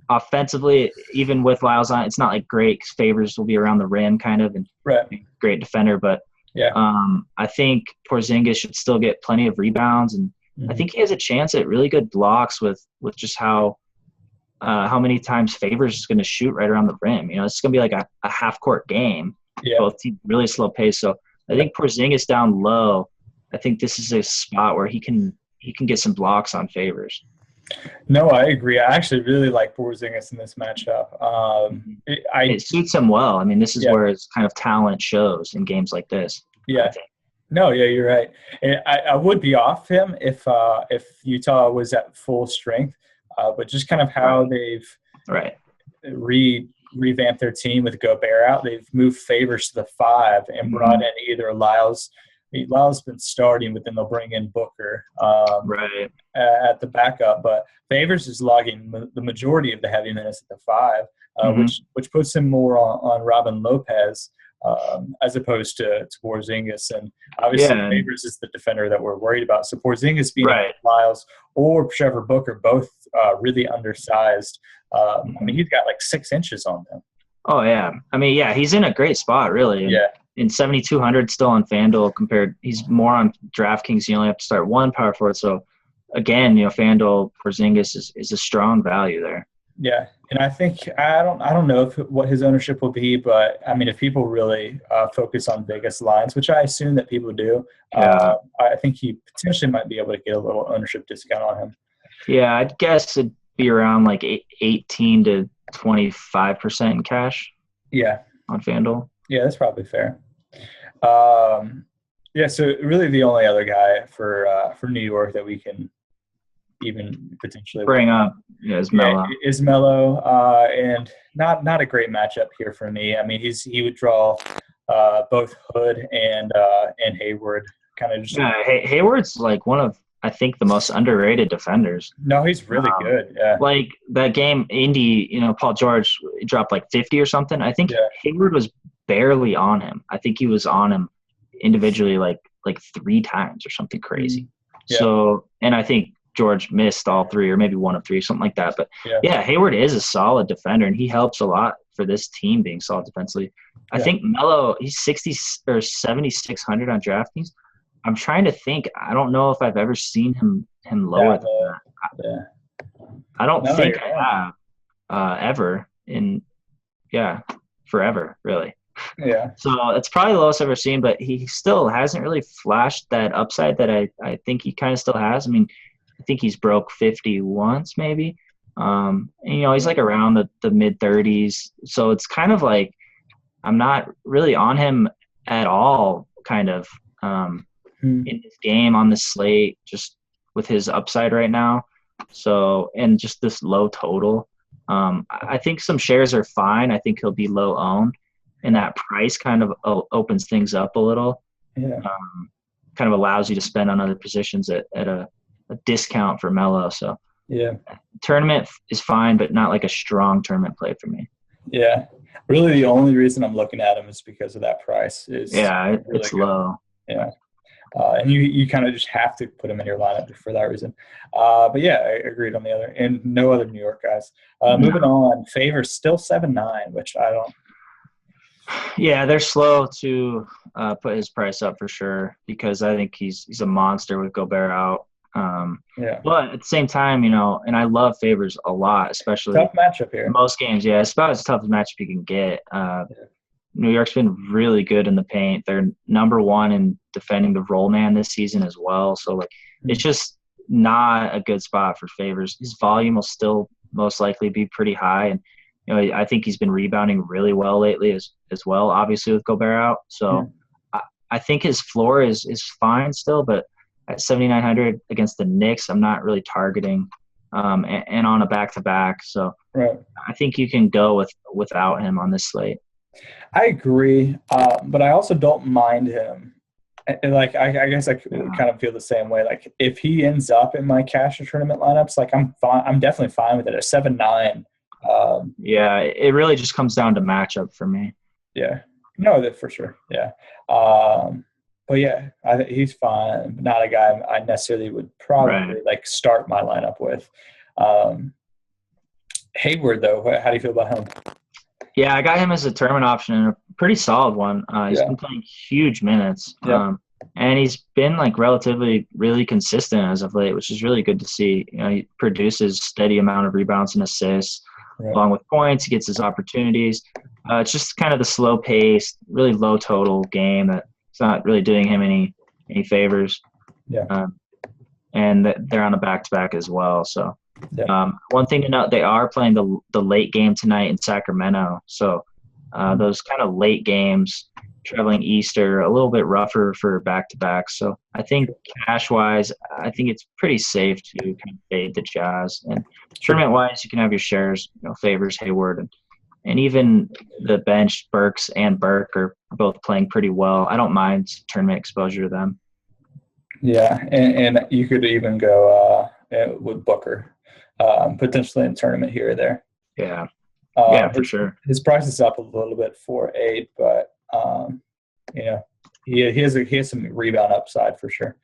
offensively, even with Lyles on, it's not like great because Favors will be around the rim kind of and great defender. But I think Porzingis should still get plenty of rebounds, and I think he has a chance at really good blocks with just how many times Favors is going to shoot right around the rim. It's going to be like a half-court game. Both teams really slow pace. So I think Porzingis down low, I think this is a spot where he can get some blocks on Favors. No, I agree. I actually really like Porzingis in this matchup. It suits him well. I mean, this is where his kind of talent shows in games like this. Yeah. No, you're right. And I would be off him if Utah was at full strength, but just kind of how they've revamped their team with Gobert out, they've moved Favors to the 5 and brought in either Lyles. Lyle's been starting, but then they'll bring in Booker at the backup. But Favors is logging the majority of the heavy minutes at the 5, which puts him more on Robin Lopez as opposed to Porzingis. And obviously Favors is the defender that we're worried about. So Porzingis being Lyles or Trevor Booker, both really undersized. I mean, he's got like 6 inches on them. Oh, yeah. I mean, he's in a great spot, really. And in 7,200 still on FanDuel he's more on DraftKings. You only have to start 1 power forward. So, again, FanDuel, Porzingis is a strong value there. Yeah, and I think I don't know what his ownership will be, but I mean, if people really focus on Vegas lines, which I assume that people do, I think he potentially might be able to get a little ownership discount on him. Yeah, I'd guess it'd be around like 18 to 25% in cash. Yeah, on FanDuel. Yeah, that's probably fair. So really the only other guy for New York that we can even potentially bring up is Melo. Is Melo, and not a great matchup here for me. I mean, he would draw both Hood and Hayward. Kind of just Hayward's like one of I think, the most underrated defenders. No, he's really good. Yeah. Like that game, Indy, Paul George dropped like 50 or something. I think Hayward was barely on him. I think he was on him individually like 3 times or something crazy. Yeah. So, and I think George missed all 3 or maybe 1 of 3, something like that. But Hayward is a solid defender, and he helps a lot for this team being solid defensively. I think Melo, he's 60 or 7,600 on DraftKings. I'm trying to think. I don't know if I've ever seen him lower than that. I don't think I have ever forever, really. Yeah. So it's probably the lowest I've ever seen, but he still hasn't really flashed that upside that I think he kind of still has. I mean, I think he's broke 50 once maybe. And, he's like around the mid-30s. So it's kind of like I'm not really on him at all kind of in this game on this slate, just with his upside right now. So, and just this low total. I think some shares are fine. I think he'll be low owned, and that price kind of opens things up a little. Yeah. Kind of allows you to spend on other positions at a discount for Melo. So tournament is fine, but not like a strong tournament play for me. Yeah. Really the only reason I'm looking at him is because of that price. It's really low. Yeah. And you kind of just have to put him in your lineup for that reason. But I agreed on the other, and no other New York guys. Moving on, Favors still 7-9, which I don't. Yeah, they're slow to put his price up for sure, because I think he's a monster with Gobert out. But at the same time, and I love Favors a lot, especially tough matchup here. Most games, it's about as tough a matchup you can get. New York's been really good in the paint. They're number 1 in defending the roll man this season as well. So it's just not a good spot for Favors. His volume will still most likely be pretty high, and I think he's been rebounding really well lately as well, obviously with Gobert out. So I think his floor is fine still, but at 7,900 against the Knicks, I'm not really targeting, and on a back-to-back. So I think you can go without him on this slate. I agree, but I also don't mind him. And I guess I kind of feel the same way. Like if he ends up in my cash or tournament lineups, I'm fine. I'm definitely fine with it. At 7-9. It really just comes down to matchup for me. Yeah, no, that for sure. Yeah, but I think he's fine. Not a guy I necessarily would probably start my lineup with. Hayward, though, how do you feel about him? Yeah, I got him as a tournament option, and a pretty solid one. He's been playing huge minutes, and he's been relatively really consistent as of late, which is really good to see. He produces steady amount of rebounds and assists, along with points. He gets his opportunities. It's just kind of the slow pace, really low total game that it's not really doing him any favors. And they're on a back-to-back as well. So one thing to note, they are playing the late game tonight in Sacramento. So those kind of late games traveling east are a little bit rougher for back-to-back. So I think cash-wise, I think it's pretty safe to kind of fade the Jazz. And tournament-wise, you can have your shares, Favors, Hayward, and even the bench, Burks and Burke are both playing pretty well. I don't mind tournament exposure to them. Yeah, and you could even go with Booker, potentially in tournament here or there. Yeah, for sure. His price is up a little bit for 8, but he has some rebound upside for sure.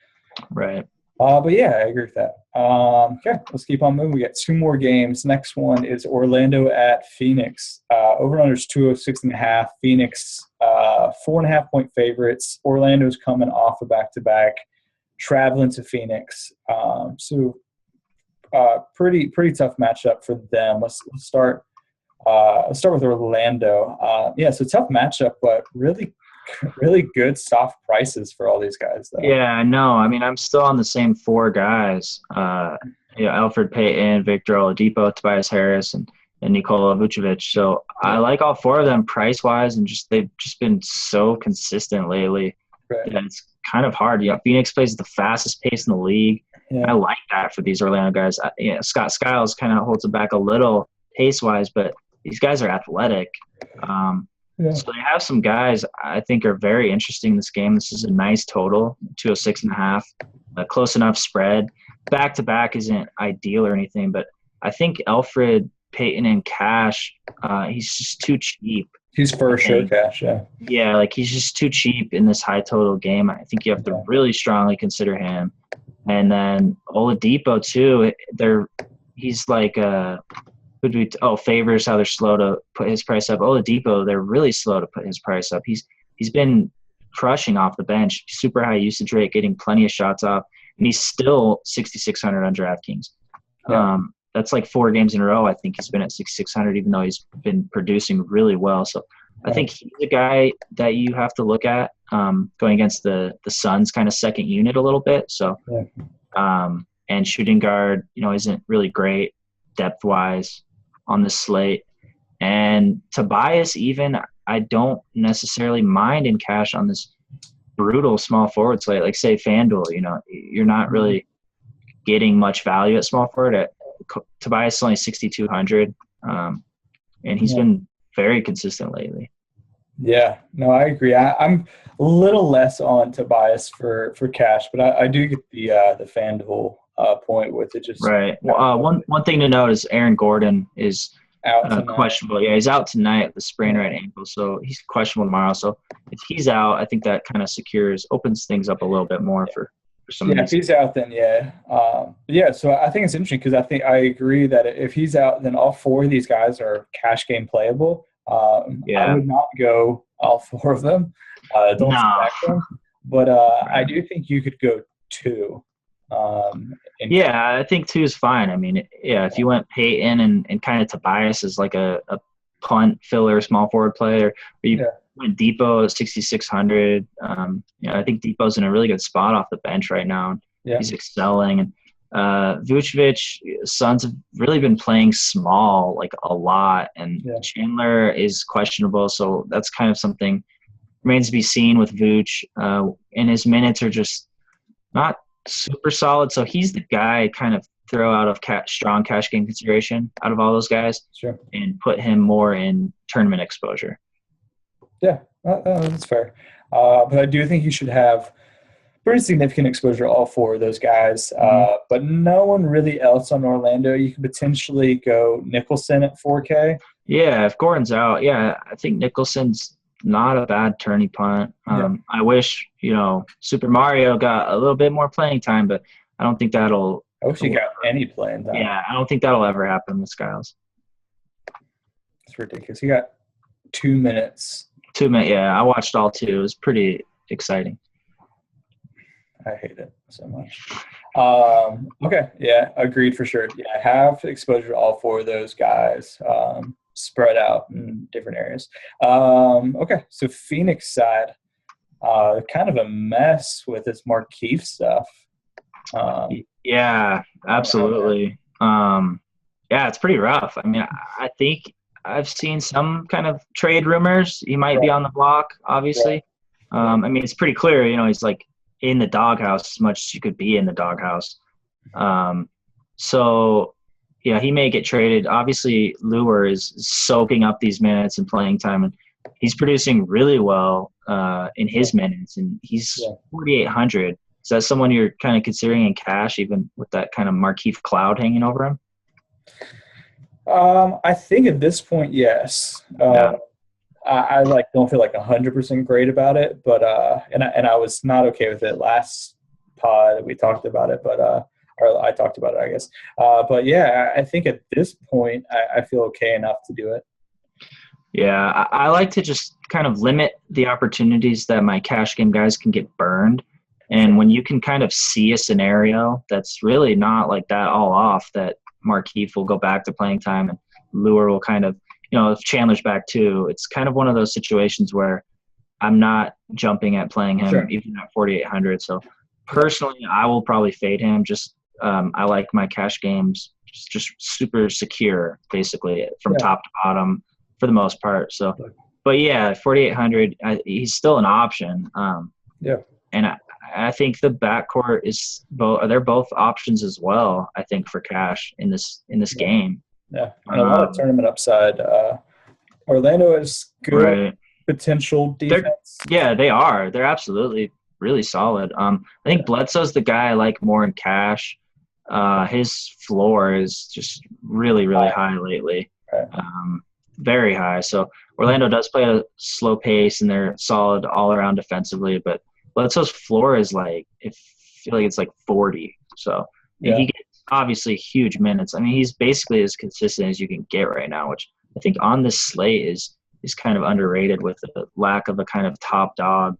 Right. But I agree with that. Okay, let's keep on moving. We got 2 more games. Next one is Orlando at Phoenix. Over under is 206.5. Phoenix 4.5 point favorites. Orlando's coming off a back-to-back, traveling to Phoenix. So pretty tough matchup for them. Let's start with Orlando. So tough matchup, but really good soft prices for all these guys, though. Yeah, I know. I mean, I'm still on the same 4 guys. Alfred Payton, Victor Oladipo, Tobias Harris, and Nikola Vucevic. So I like all 4 of them price-wise, and they've just been so consistent lately. Right. Yeah, it's kind of hard. Phoenix plays at the fastest pace in the league. Yeah. I like that for these Orlando guys. Scott Skiles kind of holds it back a little pace-wise, but these guys are athletic. So they have some guys I think are very interesting in this game. This is a nice total, 206.5. a close enough spread. Back to back isn't ideal or anything, but I think Alfred Payton and cash, he's just too cheap. He's for sure cash, yeah. Yeah, like he's just too cheap in this high total game. I think you have to really strongly consider him. And then Oladipo too. He's like Favors how they're slow to put his price up. Oladipo, they're really slow to put his price up. He's been crushing off the bench, super high usage rate, getting plenty of shots off, and he's still 6,600 on DraftKings. Yeah. That's like 4 games in a row. I think he's been at 6,600, even though he's been producing really well. So I think he's a guy that you have to look at going against the Suns kind of second unit a little bit. So, and shooting guard, isn't really great depth wise on the slate. And Tobias, even I don't necessarily mind in cash on this brutal small forward slate. Like say FanDuel, you're not really getting much value at small forward. Tobias is only 6,200, and he's been very consistent lately. Yeah, no, I agree. I'm a little less on Tobias for cash, but I do get the FanDuel point with it. Just right. One thing to note is Aaron Gordon is out questionable. Yeah, he's out tonight with the sprained right ankle, so he's questionable tomorrow. So if he's out, I think that kind of opens things up a little bit more for some. Yeah, if he's out, then so I think it's interesting because I agree that if he's out, then all 4 of these guys are cash game playable. I would not go all 4 of them. Don't stack them, but I do think you could go 2. I think 2 is fine. I mean, if you went Payton and kind of Tobias as like a punt filler, small forward player, or you went Depot at 6,600. I think Depot's in a really good spot off the bench right now. Yeah. He's excelling. And Vucevic, Suns have really been playing small, like a lot, and Chandler is questionable, so that's kind of something remains to be seen with Vooch. And his minutes are just not super solid, so he's the guy kind of throw out of strong cash game consideration out of all those guys, and put him more in tournament exposure. Yeah, that's fair. But I do think you should have pretty significant exposure to all 4 of those guys. But no one really else on Orlando. You could potentially go Nicholson at 4K. Yeah, if Gordon's out, I think Nicholson's not a bad tourney punt. I wish, Super Mario got a little bit more playing time, but I don't think that'll – I wish he got any playing time. Yeah, I don't think that'll ever happen with Skiles. It's ridiculous. He got 2 minutes. 2 minutes, I watched all 2. It was pretty exciting. I hate it so much. Okay, agreed for sure. Yeah, have exposure to all 4 of those guys spread out in different areas. Okay, so Phoenix side, kind of a mess with this Markieff stuff. Yeah, absolutely. It's pretty rough. I mean, I think I've seen some kind of trade rumors. He might be on the block, obviously. I mean, it's pretty clear, he's like in the doghouse as much as you could be in the doghouse. He may get traded. Obviously, Lure is soaking up these minutes and playing time, and he's producing really well in his minutes, and he's 4,800. Is that someone you're kind of considering in cash, even with that kind of Markieff cloud hanging over him? I think at this point, yes. I don't feel 100% great about it, but and I was not okay with it last pod. We talked about it, but or I talked about it, I guess. But I think at this point, I feel okay enough to do it. Yeah, I like to just kind of limit the opportunities that my cash game guys can get burned. And when you can kind of see a scenario that's really not like that all off, that Markieff will go back to playing time and Lure will kind of, if Chandler's back too, it's kind of one of those situations where I'm not jumping at playing him even at 4,800. So personally, I will probably fade him. Just I like my cash games just super secure, basically from top to bottom for the most part. So, but 4,800, he's still an option. And I think the backcourt is they're both options as well. I think for cash in this game. Yeah, and a lot of tournament upside. Orlando is good potential defense. They are. They're absolutely really solid. I think Bledsoe's the guy I like more in cash. His floor is just really, really high lately. Very high. So Orlando does play a slow pace and they're solid all around defensively, but Bledsoe's floor is I feel like it's like 40. So he gets obviously huge minutes. I mean, he's basically as consistent as you can get right now, which I think on this slate is kind of underrated with the lack of a kind of top dog,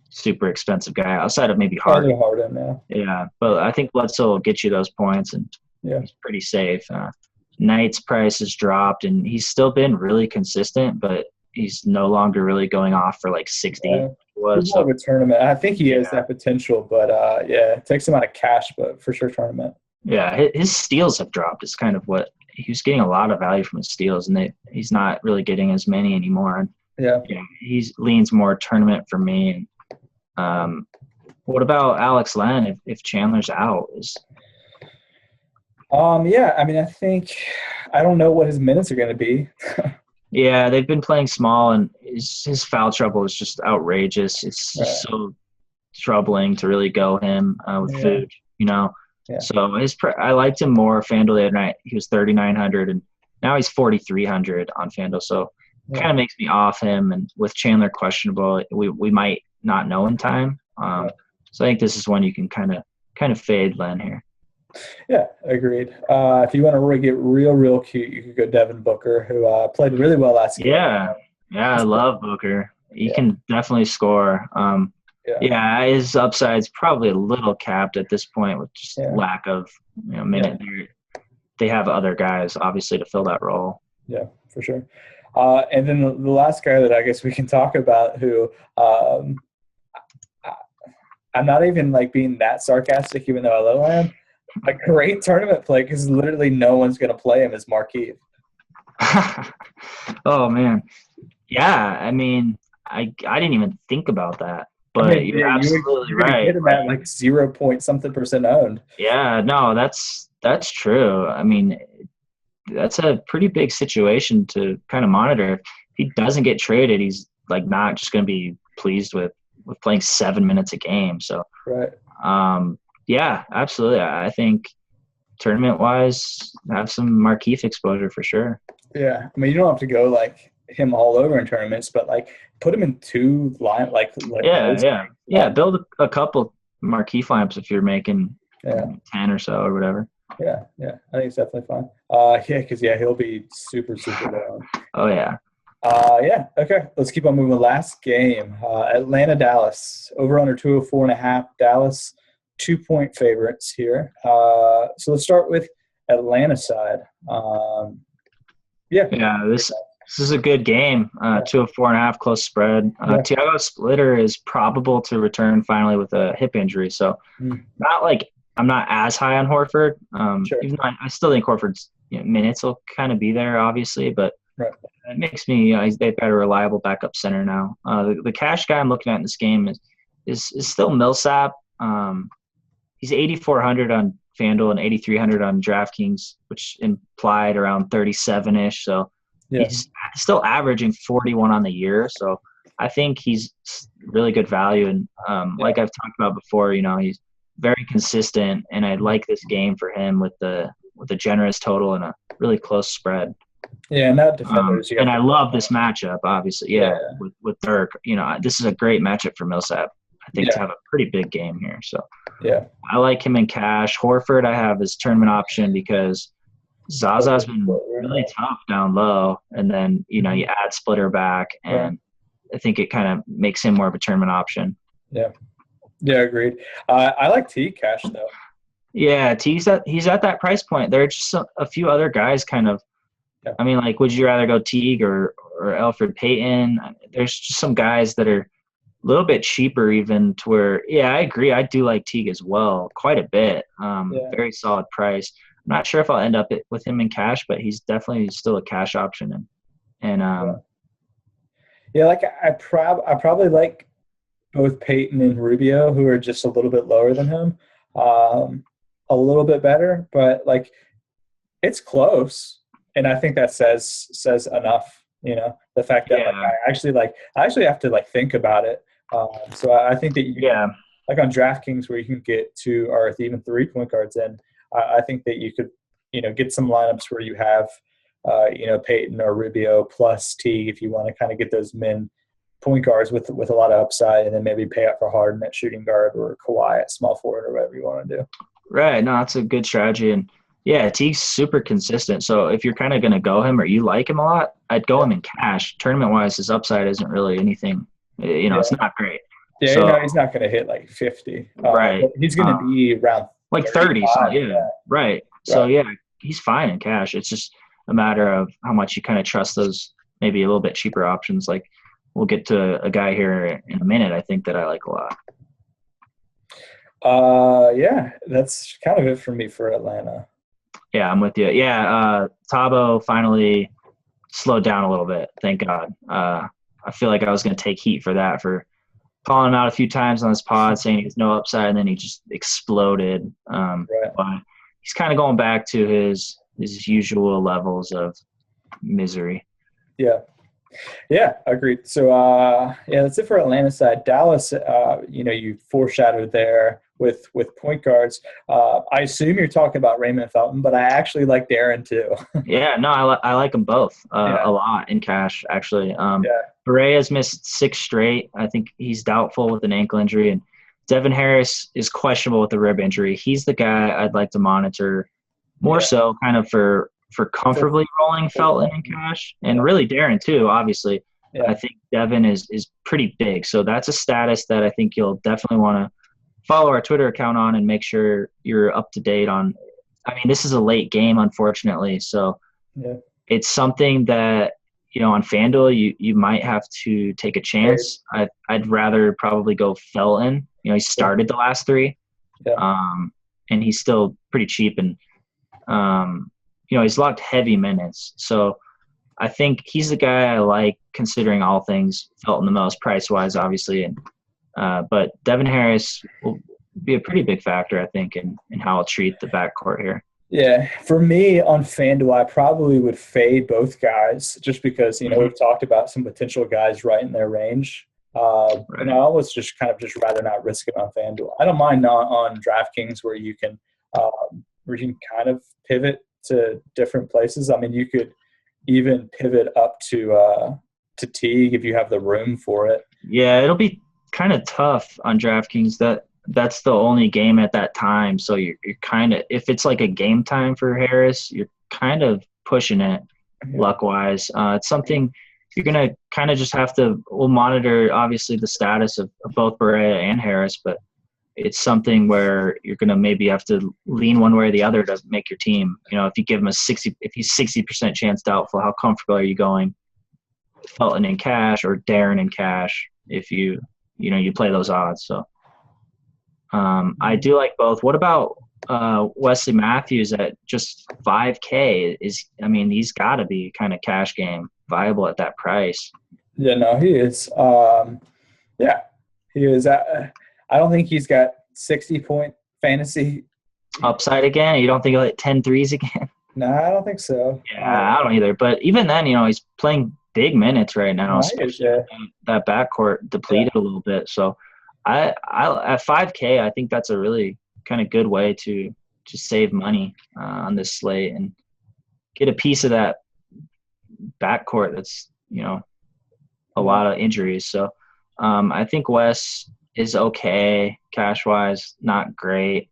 super expensive guy outside of maybe Harden. Yeah, but I think Bledsoe will get you those points, and he's pretty safe. Knight's price has dropped, and he's still been really consistent, but he's no longer really going off for like 60. He's more of a tournament. I think he has that potential, but it takes him out of cash, but for sure tournament. Yeah, his steals have dropped. It's kind of what he was getting a lot of value from his steals, and he's not really getting as many anymore. He leans more tournament for me. What about Alex Len if Chandler's out? I mean, I don't know what his minutes are going to be. Yeah, they've been playing small, and his foul trouble is just outrageous. It's just so troubling to really go him with food, Yeah. So I liked him more FanDuel the other night. He was 3,900, and now he's 4,300 on FanDuel. So it kind of makes me off him. And with Chandler questionable, we might not know in time. So I think this is one you can kind of fade Len here. Yeah, agreed. If you want to really get real cute, you could go Devin Booker, who played really well last game. Yeah, I love Booker. He can definitely score. His upside's probably a little capped at this point with just lack of minute. They have other guys, obviously, to fill that role. Yeah, for sure. And then the last guy that I guess we can talk about who I'm not even being that sarcastic, even though I love him. A great tournament play because literally no one's going to play him is Markieff. Oh, man. Yeah, I mean, I didn't even think about that. But you're absolutely right. Hit him at 0 point something % owned. Yeah, no, that's true. I mean, that's a pretty big situation to kind of monitor. If he doesn't get traded, he's not just going to be pleased with playing 7 minutes a game. So, yeah, absolutely. I think tournament-wise, have some Markieff exposure for sure. Yeah, I mean, you don't have to go him all over in tournaments, but put him in two line build a couple Markieff lineups if you're making 10 or so or whatever. Yeah, I think it's definitely fine. Because he'll be super low. Oh yeah. Okay. Let's keep on moving. Last game, Atlanta Dallas over under 204.5. Dallas 2-point favorites here. So let's start with Atlanta side. This is a good game. 204.5 close spread. Thiago Splitter is probable to return finally with a hip injury. So I'm not as high on Horford. Even though I still think Horford's minutes will kind of be there, obviously, but it makes me they've got a reliable backup center now. The cash guy I'm looking at in this game is still Millsap. He's 8,400 on FanDuel and 8,300 on DraftKings, which implied around 37-ish. So he's still averaging 41 on the year. So I think he's really good value. And like I've talked about before, he's very consistent, and I like this game for him with the generous total and a really close spread. Yeah, and that defenders. And I love this matchup, obviously. With Dirk, this is a great matchup for Millsap. I think to have a pretty big game here. So I like him in cash. Horford I have as tournament option because Zaza's been really tough down low, and then you add Splitter back, and I think it kind of makes him more of a tournament option. Yeah, agreed. I like T cash though. Yeah, he's at that price point. There are just a few other guys kind of. I mean, would you rather go Teague or Elfrid Payton? There's just some guys that are a little bit cheaper even to where, I agree. I do like Teague as well, quite a bit. Very solid price. I'm not sure if I'll end up with him in cash, but he's definitely still a cash option. I probably like both Payton and Rubio, who are just a little bit lower than him, a little bit better, but it's close. And I think that says enough, the fact that I actually have to think about it. So I think that like on DraftKings where you can get 2 or even 3 point guards in, I think that you could, get some lineups where you have, Peyton or Rubio plus Teague if you want to kind of get those men point guards with a lot of upside, and then maybe pay up for Harden at shooting guard or Kawhi at small forward or whatever you want to do. Right. No, that's a good strategy. And yeah, Teague's super consistent. So if you're kind of going to go him or you like him a lot, I'd go him in cash. Tournament wise, his upside isn't really anything, it's not great. Yeah, so, he's not going to hit like 50. Right. He's going to be around like 30. So, yeah. Right. So Right. yeah, he's fine in cash. It's just a matter of how much you kind of trust those maybe a little bit cheaper options. Like we'll get to a guy here in a minute, I think that I like a lot. Yeah, that's kind of it for me for Atlanta. Yeah, I'm with you. Yeah, Tabo finally slowed down a little bit. Thank God. I feel like I was going to take heat for that, for calling him out a few times on this pod, saying he has no upside, and then he just exploded. Right. But he's kind of going back to his usual levels of misery. Yeah, agreed. So, that's it for Atlanta side. Dallas, you foreshadowed there with point guards. I assume you're talking about Raymond Felton, but I actually like Darren too. Yeah, no, I like them both a lot in cash, actually. Berea's missed 6 straight. I think he's doubtful with an ankle injury, and Devin Harris is questionable with a rib injury. He's the guy I'd like to monitor more so kind of for comfortably rolling Felton in cash, and really Darren too, obviously. Yeah. I think Devin is pretty big. So that's a status that I think you'll definitely want to follow our Twitter account on and make sure you're up to date on. I mean, this is a late game, unfortunately. So it's something that, on FanDuel, you might have to take a chance. I'd rather probably go Felton. He started the last 3. And he's still pretty cheap, and he's logged heavy minutes. So I think he's the guy I like, considering all things Felton the most, price-wise, obviously. And but Devin Harris will be a pretty big factor, I think, in how I'll treat the backcourt here. Yeah, for me on FanDuel, I probably would fade both guys just because, we've talked about some potential guys right in their range. And I always just rather not risk it on FanDuel. I don't mind on DraftKings where you can kind of pivot to different places. I mean, you could even pivot up to Teague if you have the room for it. Yeah, it'll be kind of tough on DraftKings. That's the only game at that time. So you're kind of, if it's like a game time for Harris, you're kind of pushing it luck-wise. It's something you're going to kind of just have to – we'll monitor, obviously, the status of both Berea and Harris, but it's something where you're going to maybe have to lean one way or the other to make your team. If you give him if he's 60% chance doubtful, how comfortable are you going Felton in cash or Darren in cash if you play those odds? So I do like both. What about Wesley Matthews at just $5K? He's got to be kind of cash game viable at that price. Yeah, no, he is. He is. I don't think he's got 60-point fantasy upside again. You don't think he'll hit 10 threes again? No, I don't think so. Yeah, I don't either. But even then, he's playing big minutes right now, especially that backcourt depleted a little bit. So I at $5K, I think that's a really kind of good way to save money on this slate and get a piece of that backcourt that's, a lot of injuries. So I think Wes is okay cash-wise, not great.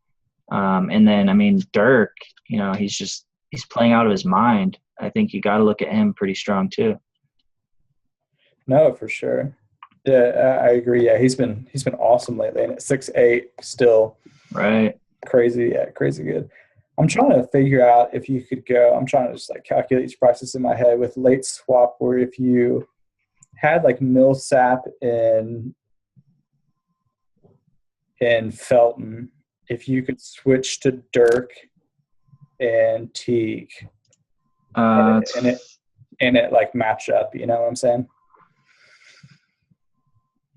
And then, Dirk, he's playing out of his mind. I think you got to look at him pretty strong too. No, for sure. Yeah, I agree. Yeah, he's been awesome lately, and at 6'8", still crazy. Yeah, crazy good. I'm trying to figure out if you could go. I'm trying to just calculate these prices in my head with late swap, where if you had Millsap and Felton, if you could switch to Dirk and Teague, and it match up. You know what I'm saying?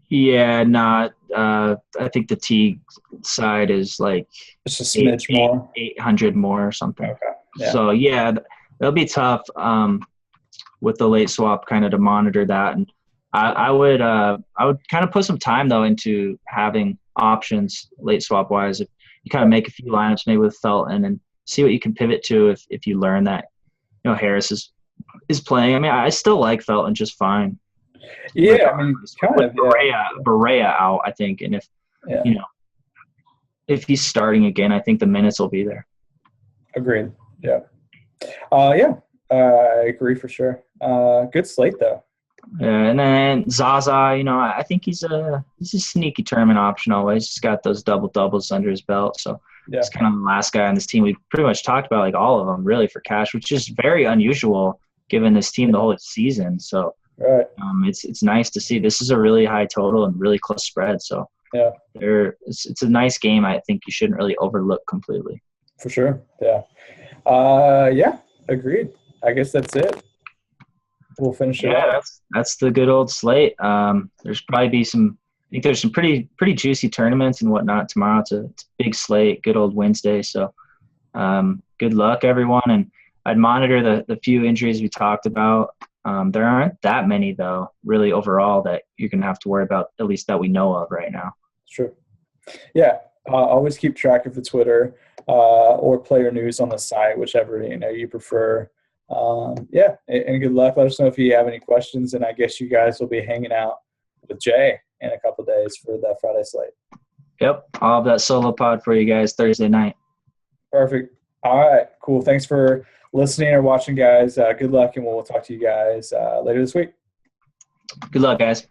Yeah, I think the Teague side is it's a smidge more, 800 more or something. Okay. Yeah. So that'll be tough with the late swap kind of to monitor that. And I would kind of put some time though into having options late swap wise. If you kind of make a few lineups maybe with Felton and see what you can pivot to if you learn that Harris is playing. I mean, I still like Felton just fine. Yeah, I mean, kind of. Berea out, I think, and if he's starting again, I think the minutes will be there. Agreed. Yeah. I agree for sure. Good slate though. Yeah, and then Zaza, I think he's a sneaky tournament option always. He's got those doubles under his belt, so he's kind of the last guy on this team. We pretty much talked about like all of them really for cash, which is very unusual given this team the whole season. So right. It's nice to see. This is a really high total and really close spread. So yeah, it's a nice game. I think you shouldn't really overlook completely. For sure. Yeah. Agreed. I guess that's it. We'll finish it up. Yeah, that's the good old slate. There's probably some pretty juicy tournaments and whatnot tomorrow. It's a big slate, good old Wednesday. So good luck, everyone. And I'd monitor the few injuries we talked about. There aren't that many, though, really overall that you're going to have to worry about, at least that we know of right now. Sure. Yeah. Always keep track of the Twitter or player news on the site, whichever you prefer. And good luck. Let us know if you have any questions, and I guess you guys will be hanging out with Jay in a couple of days for the Friday slate. Yep, I'll have that solo pod for you guys Thursday night. Perfect. All right, cool. Thanks for listening or watching, guys. Good luck, and we'll talk to you guys later this week. Good luck, guys.